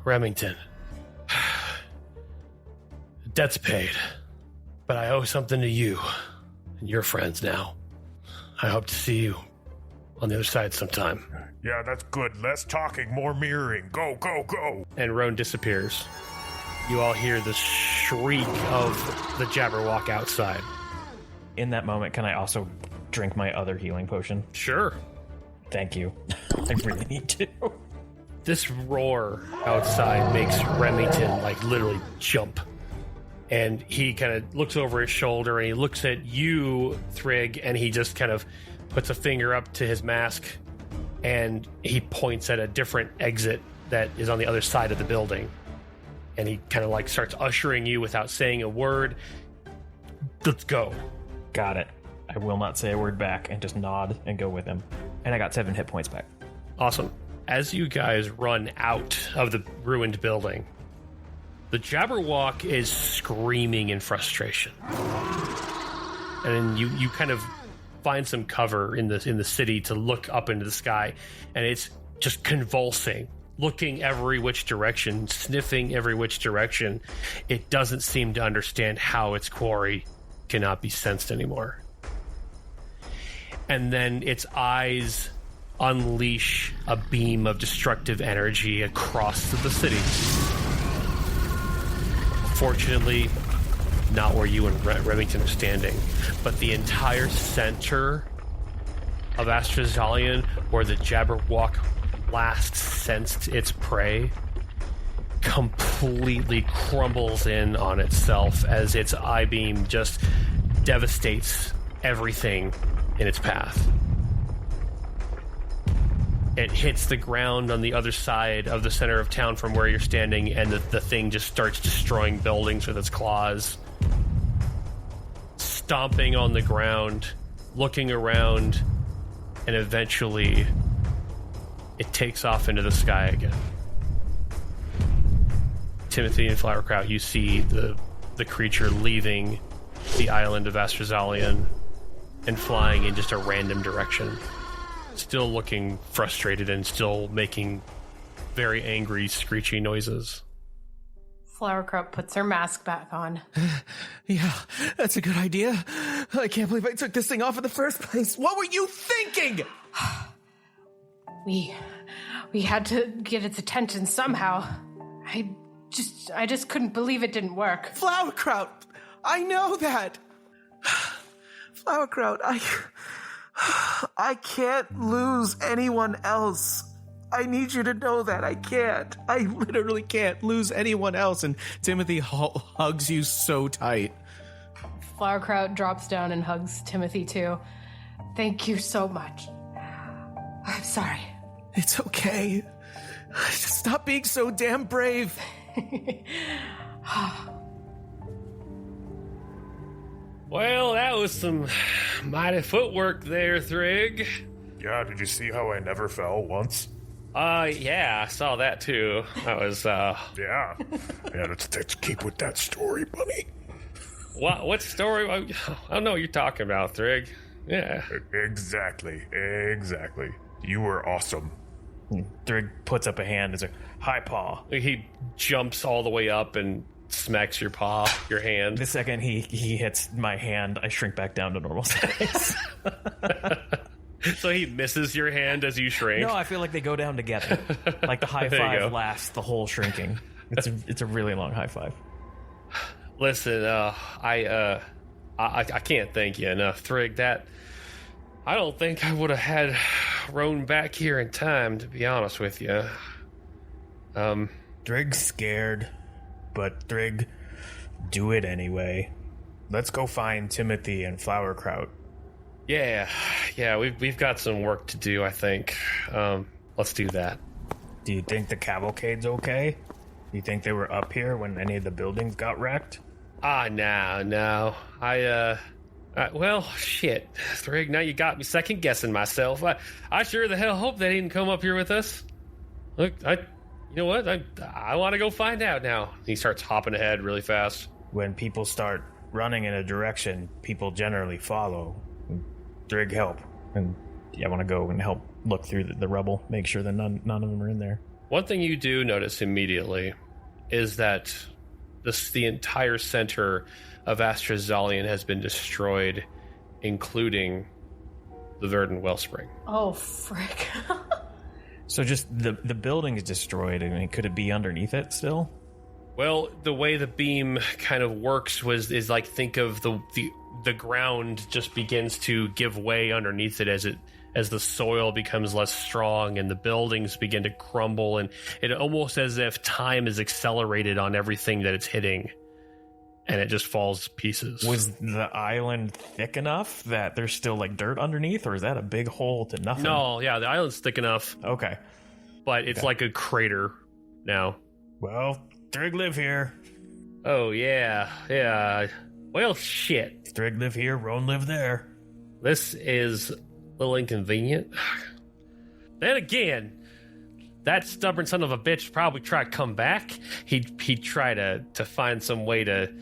Remington. Debt's paid, but I owe something to you and your friends now. I hope to see you on the other side sometime. Yeah, that's good. Less talking, more mirroring. Go, go, go. And Rohn disappears. You all hear the shriek of the Jabberwock outside. In that moment, can I also drink my other healing potion? Sure. Thank you. I really need to. This roar outside makes Remington, like, literally jump. And he kind of looks over his shoulder and he looks at you, Thrig, and he just kind of puts a finger up to his mask and he points at a different exit that is on the other side of the building. And he kind of like starts ushering you without saying a word. Let's go. Got it. I will not say a word back and just nod and go with him. And I got 7 hit points back. Awesome. As you guys run out of the ruined building, the Jabberwock is screaming in frustration. And you kind of find some cover in the city to look up into the sky, and it's just convulsing, looking every which direction, sniffing every which direction. It doesn't seem to understand how its quarry cannot be sensed anymore. And then its eyes unleash a beam of destructive energy across the city. Fortunately, not where you and Remington are standing, but the entire center of Astrozalian, where the Jabberwock last sensed its prey, completely crumbles in on itself as its eye beam just devastates everything in its path. It hits the ground on the other side of the center of town from where you're standing, and the thing just starts destroying buildings with its claws. Stomping on the ground, looking around, and eventually it takes off into the sky again. Timothy and Flowerkraut, you see the creature leaving the island of Astrozalian and flying in just a random direction. Still looking frustrated and still making very angry, screechy noises. Flowerkraut puts her mask back on. Yeah, that's a good idea. I can't believe I took this thing off in the first place. What were you thinking? We had to get its attention somehow. I just couldn't believe it didn't work. Flowerkraut, I know that. Flowerkraut, I can't lose anyone else. I need you to know that. I can't. I literally can't lose anyone else. And Timothy hugs you so tight. Flowerkraut drops down and hugs Timothy too. Thank you so much. I'm sorry. It's okay. Just stop being so damn brave. Well, that was some mighty footwork there, Thrig. Yeah, did you see how I never fell once? Yeah, I saw that too. That was, Yeah. Yeah, let's keep with that story, buddy. What story? I don't know what you're talking about, Thrig. Yeah. Exactly. You were awesome. Thrig puts up a hand as a high paw. He jumps all the way up and smacks your hand. The second he hits my hand, I shrink back down to normal size. So he misses your hand as you shrink? No, I feel like they go down together. Like the high five lasts the whole shrinking. It's a really long high five. Listen, I can't thank you enough, Thrig. That I don't think I would have had Rohn back here in time, to be honest with you. Thrig's scared, but Thrig, do it anyway. Let's go find Timothy and Flowerkraut. Yeah, we've got some work to do, I think. Let's do that. Do you think the cavalcade's okay? Do you think they were up here when any of the buildings got wrecked? No. Well, shit, Thrig, now you got me second-guessing myself. I sure the hell hope they didn't come up here with us. Look, you know what? I want to go find out now. He starts hopping ahead really fast. when people start running in a direction, people generally follow. Thrig, help. And I want to go and help look through the rubble, make sure that none of them are in there. One thing you do notice immediately is that the entire center of Astrazalian has been destroyed, including the Verdant Wellspring. Oh, frick. So just the building is destroyed. I mean, could it be underneath it still? Well, the way the beam kind of works is like, think of the ground just begins to give way underneath it as the soil becomes less strong and the buildings begin to crumble, and it almost as if time is accelerated on everything that it's hitting, and it just falls to pieces. Was the island thick enough that there's still like dirt underneath, or is that a big hole to nothing? No, yeah, the island's thick enough. Okay. But it's like a crater now. Well, Thrig live here. Oh, yeah. Well, shit. Thrig live here, Rohn live there. This is a little inconvenient. Then again, that stubborn son of a bitch probably try to come back. He'd try to find some way to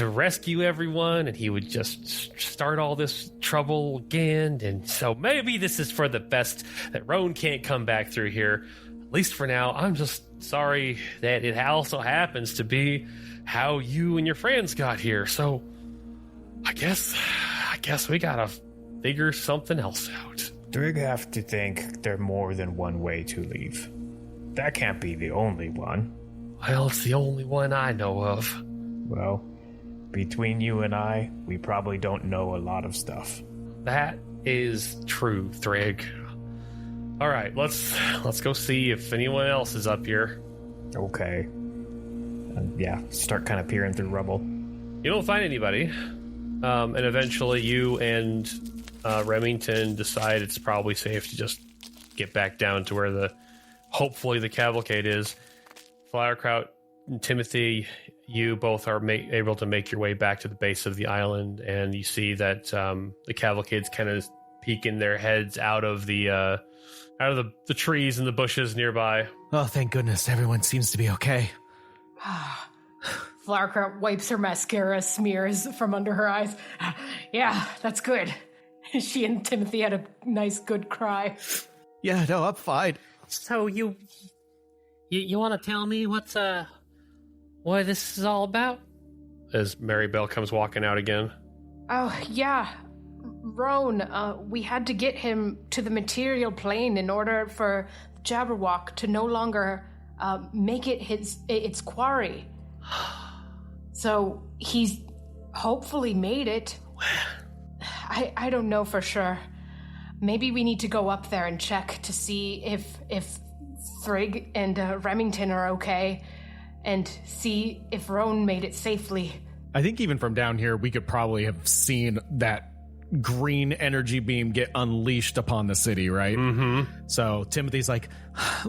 rescue everyone, and he would just start all this trouble again. And so maybe this is for the best that Rohn can't come back through here. At least for now. I'm just sorry that it also happens to be how you and your friends got here. So I guess we gotta figure something else out. Thrig have to think there's more than one way to leave. That can't be the only one. Well, it's the only one I know of. Well, between you and I, we probably don't know a lot of stuff. That is true, Thrig. All right, let's go see if anyone else is up here. Okay. Yeah, start kind of peering through rubble. You don't find anybody. And eventually you and Remington decide it's probably safe to just get back down to where hopefully the cavalcade is. Flowerkraut and Timothy, you both are able to make your way back to the base of the island, and you see that the cavalcade's kind of peeking their heads out of the trees and the bushes nearby. Oh, thank goodness. Everyone seems to be okay. Flowerkraut wipes her mascara smears from under her eyes. Yeah, that's good. She and Timothy had a nice, good cry. Yeah, no, I'm fine. So you want to tell me what this is all about? As Mary Bell comes walking out again. Oh, yeah. Rohn, we had to get him to the material plane in order for Jabberwock to no longer make it its quarry. So he's hopefully made it. I don't know for sure. Maybe we need to go up there and check to see if Thrig and Remington are okay, and see if Rohn made it safely. I think even from down here, we could probably have seen that green energy beam get unleashed upon the city, right? Mm-hmm. So Timothy's like,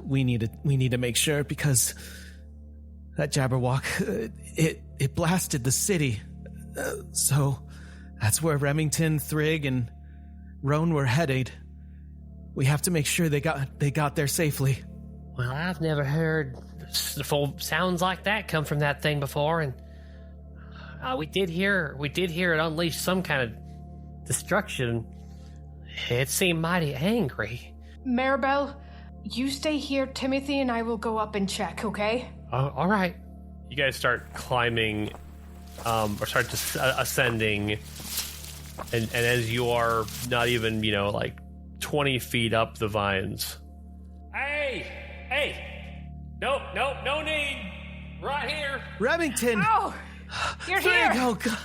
we need to make sure, because that Jabberwock, it blasted the city. So that's where Remington, Thrig, and Rohn were headed. We have to make sure they got there safely. Well, I've never heard full sounds like that come from that thing before, and we did hear it unleash some kind of destruction. It seemed mighty angry. Maribel, you stay here. Timothy and I will go up and check, okay? All right. You guys start climbing, or start ascending, and as you are not even, like 20 feet up the vines. Hey! No need. Right here. Remington! Oh! You're Thrig, here! oh, God.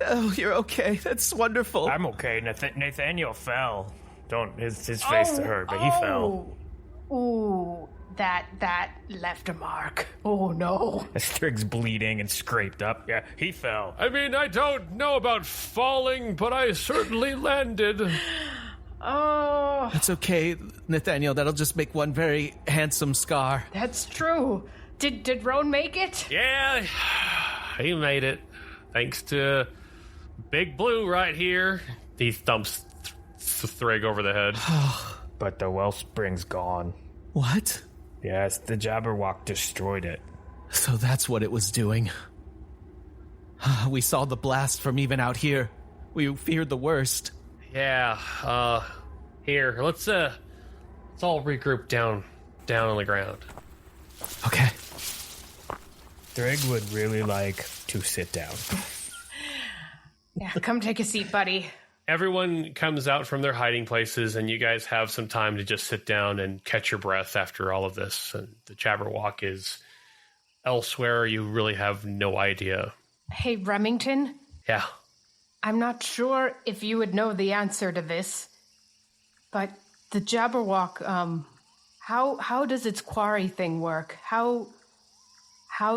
Oh, you're okay. That's wonderful. I'm okay. Nathaniel fell. His face to hurt, but he fell. Ooh, that left a mark. Oh no. Thrig's bleeding and scraped up. Yeah, he fell. I mean, I don't know about falling, but I certainly landed. Oh. That's okay, Nathaniel. That'll just make one very handsome scar. That's true. Did Rohn make it? Yeah, he made it. Thanks to Big Blue right here. He thumps Thrig over the head. But the wellspring's gone. What? Yes, the Jabberwock destroyed it. So that's what it was doing. We saw the blast from even out here. We feared the worst. Yeah, here, let's all regroup down on the ground. Okay. Thrig would really like to sit down. Yeah, come take a seat, buddy. Everyone comes out from their hiding places, and you guys have some time to just sit down and catch your breath after all of this. And the Jabberwock is elsewhere. You really have no idea. Hey, Remington, Yeah. I'm not sure if you would know the answer to this, but the Jabberwock, how does its quarry thing work? How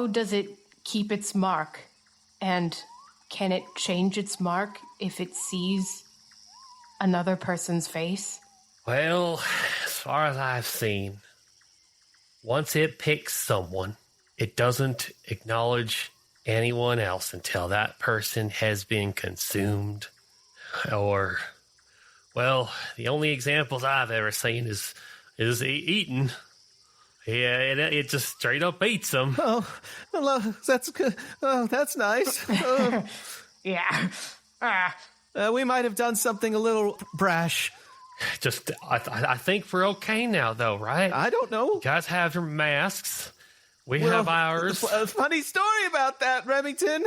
does it keep its mark? And can it change its mark if it sees another person's face? Well, as far as I've seen, once it picks someone, it doesn't acknowledge anyone else until that person has been consumed. Or, well, the only examples I've ever seen is eaten. Yeah, it just straight up eats them. Oh, hello. That's good. Oh, that's nice. Oh. Yeah. We might have done something a little brash. Just, I think we're okay now, though, right? I don't know. You guys have your masks. We have ours. A funny story about that, Remington.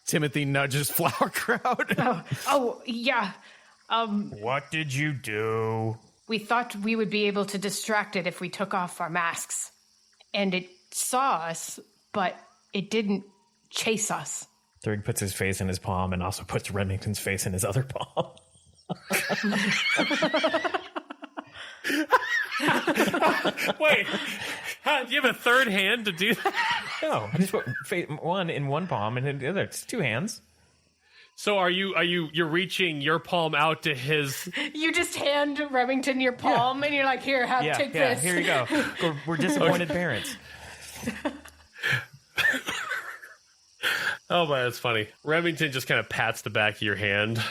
Timothy nudges Flowerkraut. Oh, yeah. What did you do? We thought we would be able to distract it if we took off our masks. And it saw us, but it didn't chase us. Thrig puts his face in his palm and also puts Remington's face in his other palm. Wait, do you have a third hand to do that? No, I just put one in one palm and then the other. It's two hands. So you're reaching your palm out to his... You just hand Remington your palm, and you're like, here, take this. Here you go. We're disappointed parents. Oh, man, that's funny. Remington just kind of pats the back of your hand.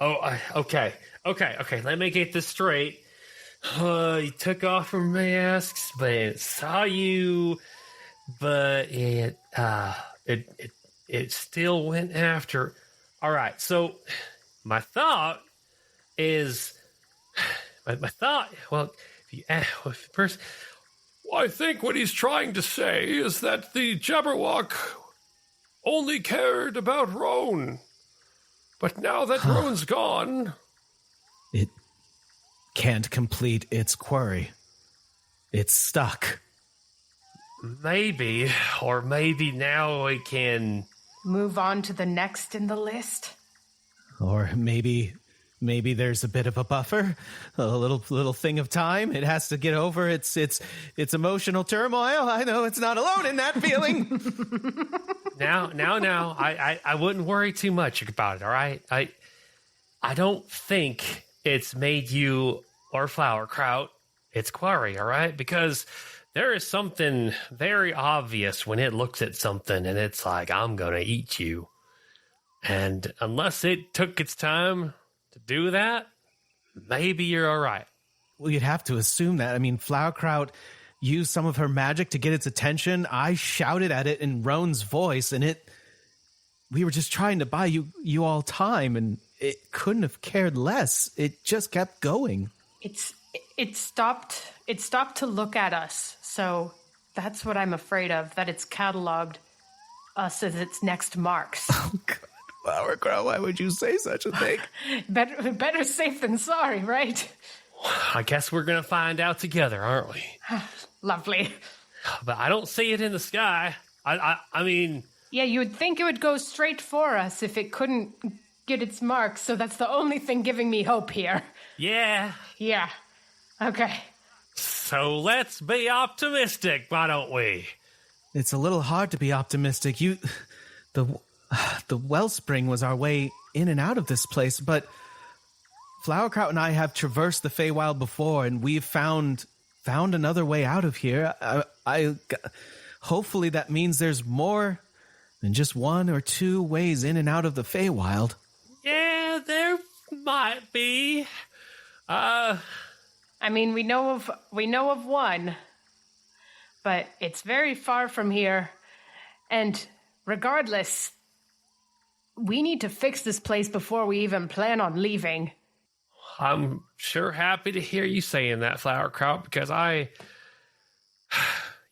Oh, okay. Let me get this straight. You took off your masks, but it saw you, but it still went after. All right. So my thought is, well, first, I think what he's trying to say is that the Jabberwock only cared about Rohn. But now that Rohn's gone... It can't complete its quarry. It's stuck. maybe now we can move on to the next in the list. Or maybe there's a bit of a buffer, a little thing of time. It has to get over its emotional turmoil. I know it's not alone in that feeling. Now, I wouldn't worry too much about it, all right? I don't think it's made you or Flowerkraut its quarry, all right? Because there is something very obvious when it looks at something and it's like, I'm going to eat you. And unless it took its time to do that, maybe you're all right. Well, you'd have to assume that. I mean, Flowerkraut used some of her magic to get its attention. I shouted at it in Rohn's voice, and we were just trying to buy you all time, and it couldn't have cared less. It just kept going. It stopped to look at us. So that's what I'm afraid of, that it's cataloged us as its next marks. Oh, God. Flowerkraut, why would you say such a thing? Better safe than sorry, right? I guess we're going to find out together, aren't we? Lovely. But I don't see it in the sky. I mean... Yeah, you would think it would go straight for us if it couldn't get its marks, so that's the only thing giving me hope here. Yeah. Yeah. Okay. So let's be optimistic, why don't we? It's a little hard to be optimistic. The wellspring was our way in and out of this place, but Flowerkraut and I have traversed the Feywild before, and we've found another way out of here. Hopefully that means there's more than just one or two ways in and out of the Feywild. Yeah, there might be. I mean, we know of one, but it's very far from here, and regardless, we need to fix this place before we even plan on leaving. I'm sure happy to hear you saying that, Flowerkraut, because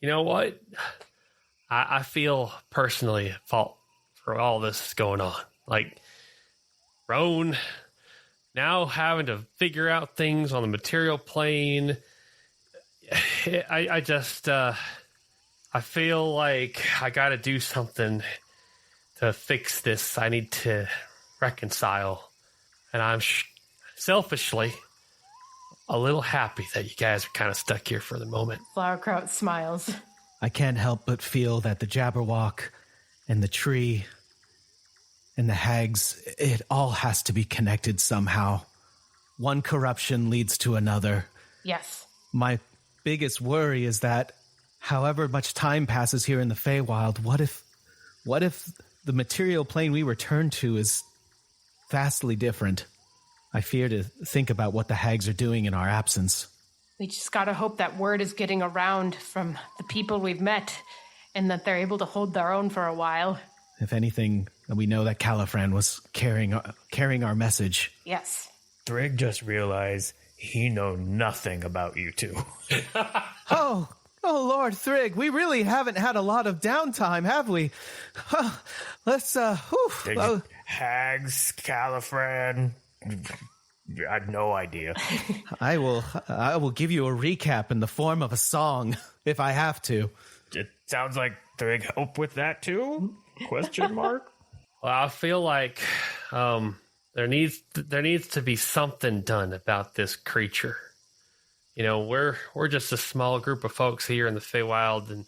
you know what? I feel personally at fault for all this going on. Like, Rohn now having to figure out things on the material plane. I feel like I got to do something to fix this. I need to reconcile. And I'm selfishly a little happy that you guys are kind of stuck here for the moment. Flowerkraut smiles. I can't help but feel that the Jabberwock and the tree and the hags, it all has to be connected somehow. One corruption leads to another. Yes. My biggest worry is that however much time passes here in the Feywild, what if the material plane we return to is vastly different? I fear to think about what the hags are doing in our absence. We just gotta hope that word is getting around from the people we've met and that they're able to hold their own for a while. If anything, we know that Califran was carrying our message. Yes. Thrig just realized he know nothing about you two. Oh, Lord Thrig, we really haven't had a lot of downtime, have we? Let's, Hags, Califran. I had no idea. I will give you a recap in the form of a song, if I have to. It sounds like Thrig help with that too? Question mark? Well, I feel like there needs to be something done about this creature. You know, we're just a small group of folks here in the Feywild, and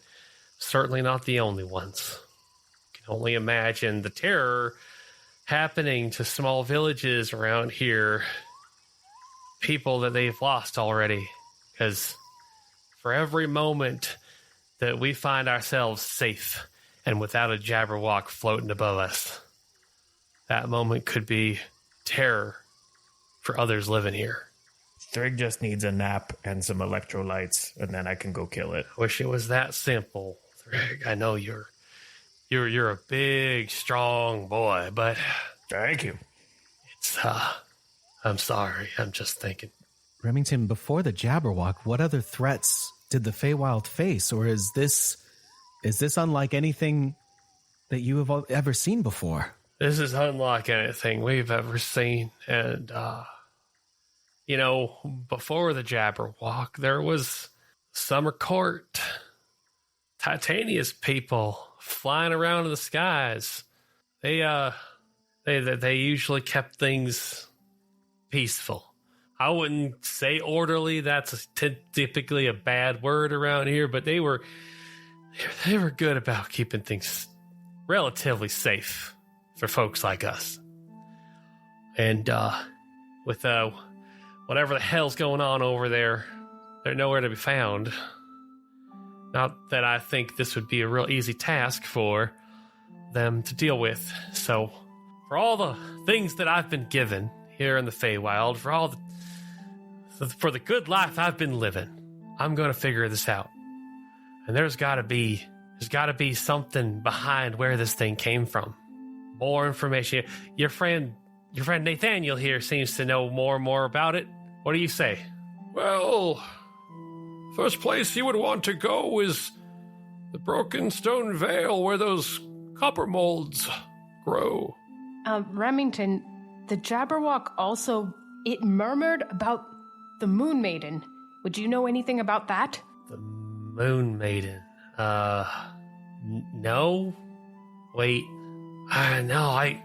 certainly not the only ones. You can only imagine the terror happening to small villages around here, people that they've lost already. Because for every moment that we find ourselves safe and without a Jabberwock floating above us, that moment could be terror for others living here. Thrig just needs a nap and some electrolytes, and then I can go kill it. Wish it was that simple, Thrig. I know you're a big, strong boy, but thank you. It's I'm sorry. I'm just thinking. Remington, before the Jabberwock, what other threats did the Feywild face, or is this unlike anything that you have ever seen before? This is unlike anything we've ever seen, and you know, before the Jabberwock, there was Summer Court, Titania's people flying around in the skies. They usually kept things peaceful. I wouldn't say orderly. That's typically a bad word around here, but they were good about keeping things relatively safe for folks like us. And with whatever the hell's going on over there, they're nowhere to be found. Not that I think this would be a real easy task for them to deal with. So, for all the things that I've been given here in the Feywild, for the good life I've been living, I'm going to figure this out. And there's got to be something behind where this thing came from. More information. Your friend Nathaniel here seems to know more and more about it. What do you say? Well, first place you would want to go is the Brokenstone Vale, where those copper molds grow. Remington, the Jabberwock also, it murmured about the Moon Maiden. Would you know anything about that? The Moon Maiden. No? Wait. No, I...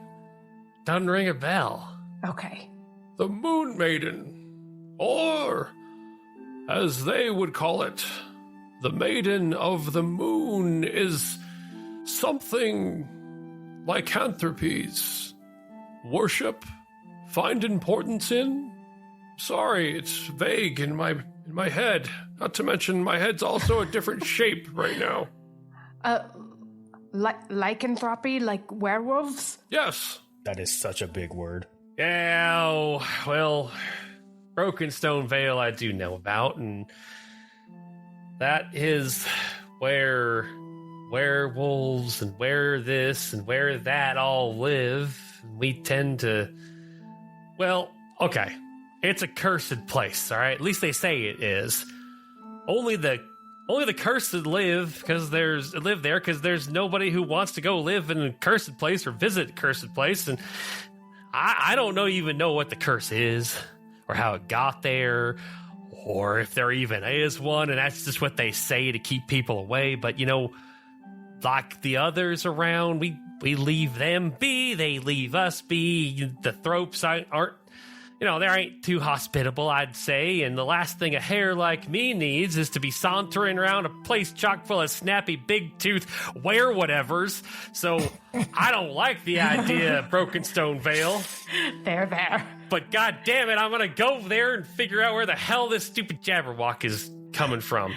Doesn't ring a bell. Okay. The Moon Maiden. Or, as they would call it, the Maiden of the Moon is something lycanthropies. Worship? Find importance in? Sorry, it's vague in my head. Not to mention my head's also a different shape right now. Lycanthropy, like werewolves? Yes. That is such a big word. Yeah, well, Brokenstone Vale I do know about, and that is where werewolves and where this and where that all live. We tend to, well, okay, it's a cursed place, all right? At least they say it is. Only the cursed live there because there's nobody who wants to go live in a cursed place or visit a cursed place. And I don't even know what the curse is or how it got there or if there even is one. And that's just what they say to keep people away. But, like the others around, we leave them be. They leave us be. The Thropes aren't, they ain't too hospitable, I'd say, and the last thing a hare like me needs is to be sauntering around a place chock full of snappy, big-tooth were-whatevers, so I don't like the idea of Brokenstone Vale. There. But god damn it, I'm gonna go there and figure out where the hell this stupid Jabberwock is coming from.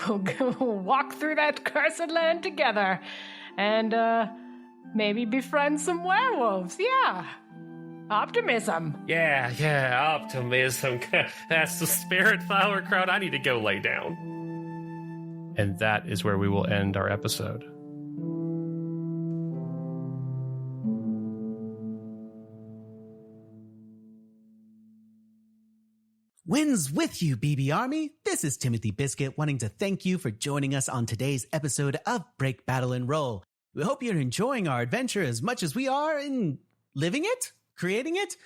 We'll go walk through that cursed land together, and, maybe befriend some werewolves, yeah. Optimism. Yeah, optimism. That's the spirit, Flowerkraut. I need to go lay down. And that is where we will end our episode. Winds with you, BB Army. This is Timothy Biscuit wanting to thank you for joining us on today's episode of Break, Battle, and Roll. We hope you're enjoying our adventure as much as we are in living it, creating it,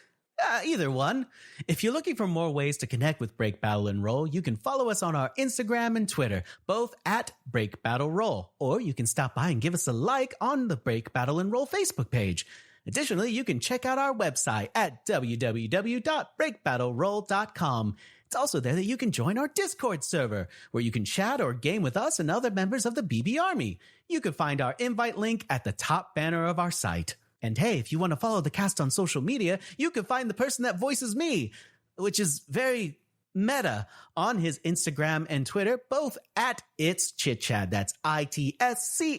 either one. If you're looking for more ways to connect with Break, Battle, and Roll, you can follow us on our Instagram and Twitter, both at Break, Battle, Roll, or you can stop by and give us a like on the Break, Battle, and Roll Facebook page. Additionally, you can check out our website at www.breakbattleroll.com. It's also there that you can join our Discord server, where you can chat or game with us and other members of the BB Army. You can find our invite link at the top banner of our site. And hey, if you want to follow the cast on social media, you can find the person that voices me, which is very meta, on his Instagram and Twitter, both at It's Chit Chat. That's ITSCHITCHAD,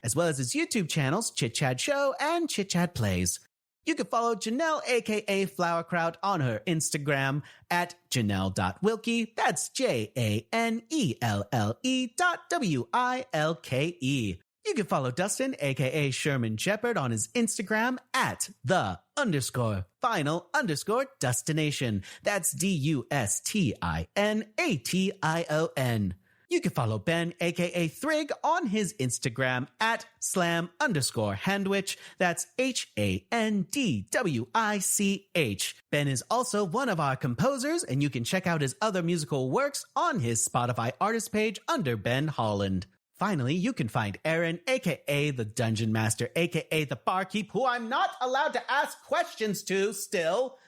as well as his YouTube channels, Chit Chat Show and Chit Chat Plays. You can follow Janelle, aka Flowerkraut, on her Instagram at Janelle.Wilke. That's JANELLE.WILKE. You can follow Dustin, aka Sherman Gepherd, on his Instagram at _final_destination. That's DUSTINATION. You can follow Ben, aka Thrig, on his Instagram at slam_handwich. That's HANDWICH. Ben is also one of our composers, and you can check out his other musical works on his Spotify artist page under Ben Holland. Finally, you can find Aaron, aka the Dungeon Master, aka the Barkeep, who I'm not allowed to ask questions to still,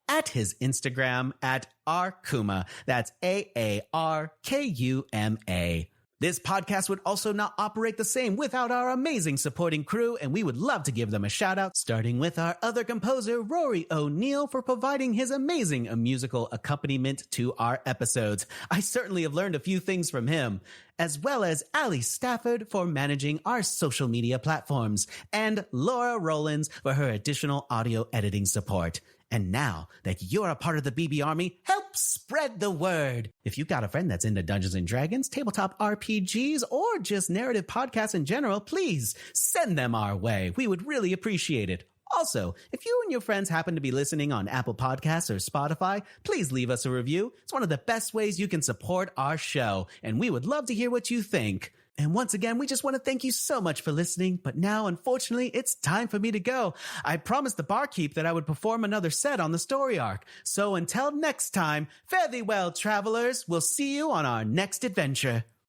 at his Instagram at Arkuma. That's AARKUMA. This podcast would also not operate the same without our amazing supporting crew, and we would love to give them a shout out, starting with our other composer, Rory O'Neill, for providing his amazing musical accompaniment to our episodes. I certainly have learned a few things from him, as well as Ali Stafford for managing our social media platforms, and Laura Rollins for her additional audio editing support. And now that you're a part of the BB Army, help spread the word. If you've got a friend that's into Dungeons & Dragons, tabletop RPGs, or just narrative podcasts in general, please send them our way. We would really appreciate it. Also, if you and your friends happen to be listening on Apple Podcasts or Spotify, please leave us a review. It's one of the best ways you can support our show, and we would love to hear what you think. And once again, we just want to thank you so much for listening, but now, unfortunately, it's time for me to go. I promised the barkeep that I would perform another set on the story arc. So until next time, fare thee well, travelers. We'll see you on our next adventure.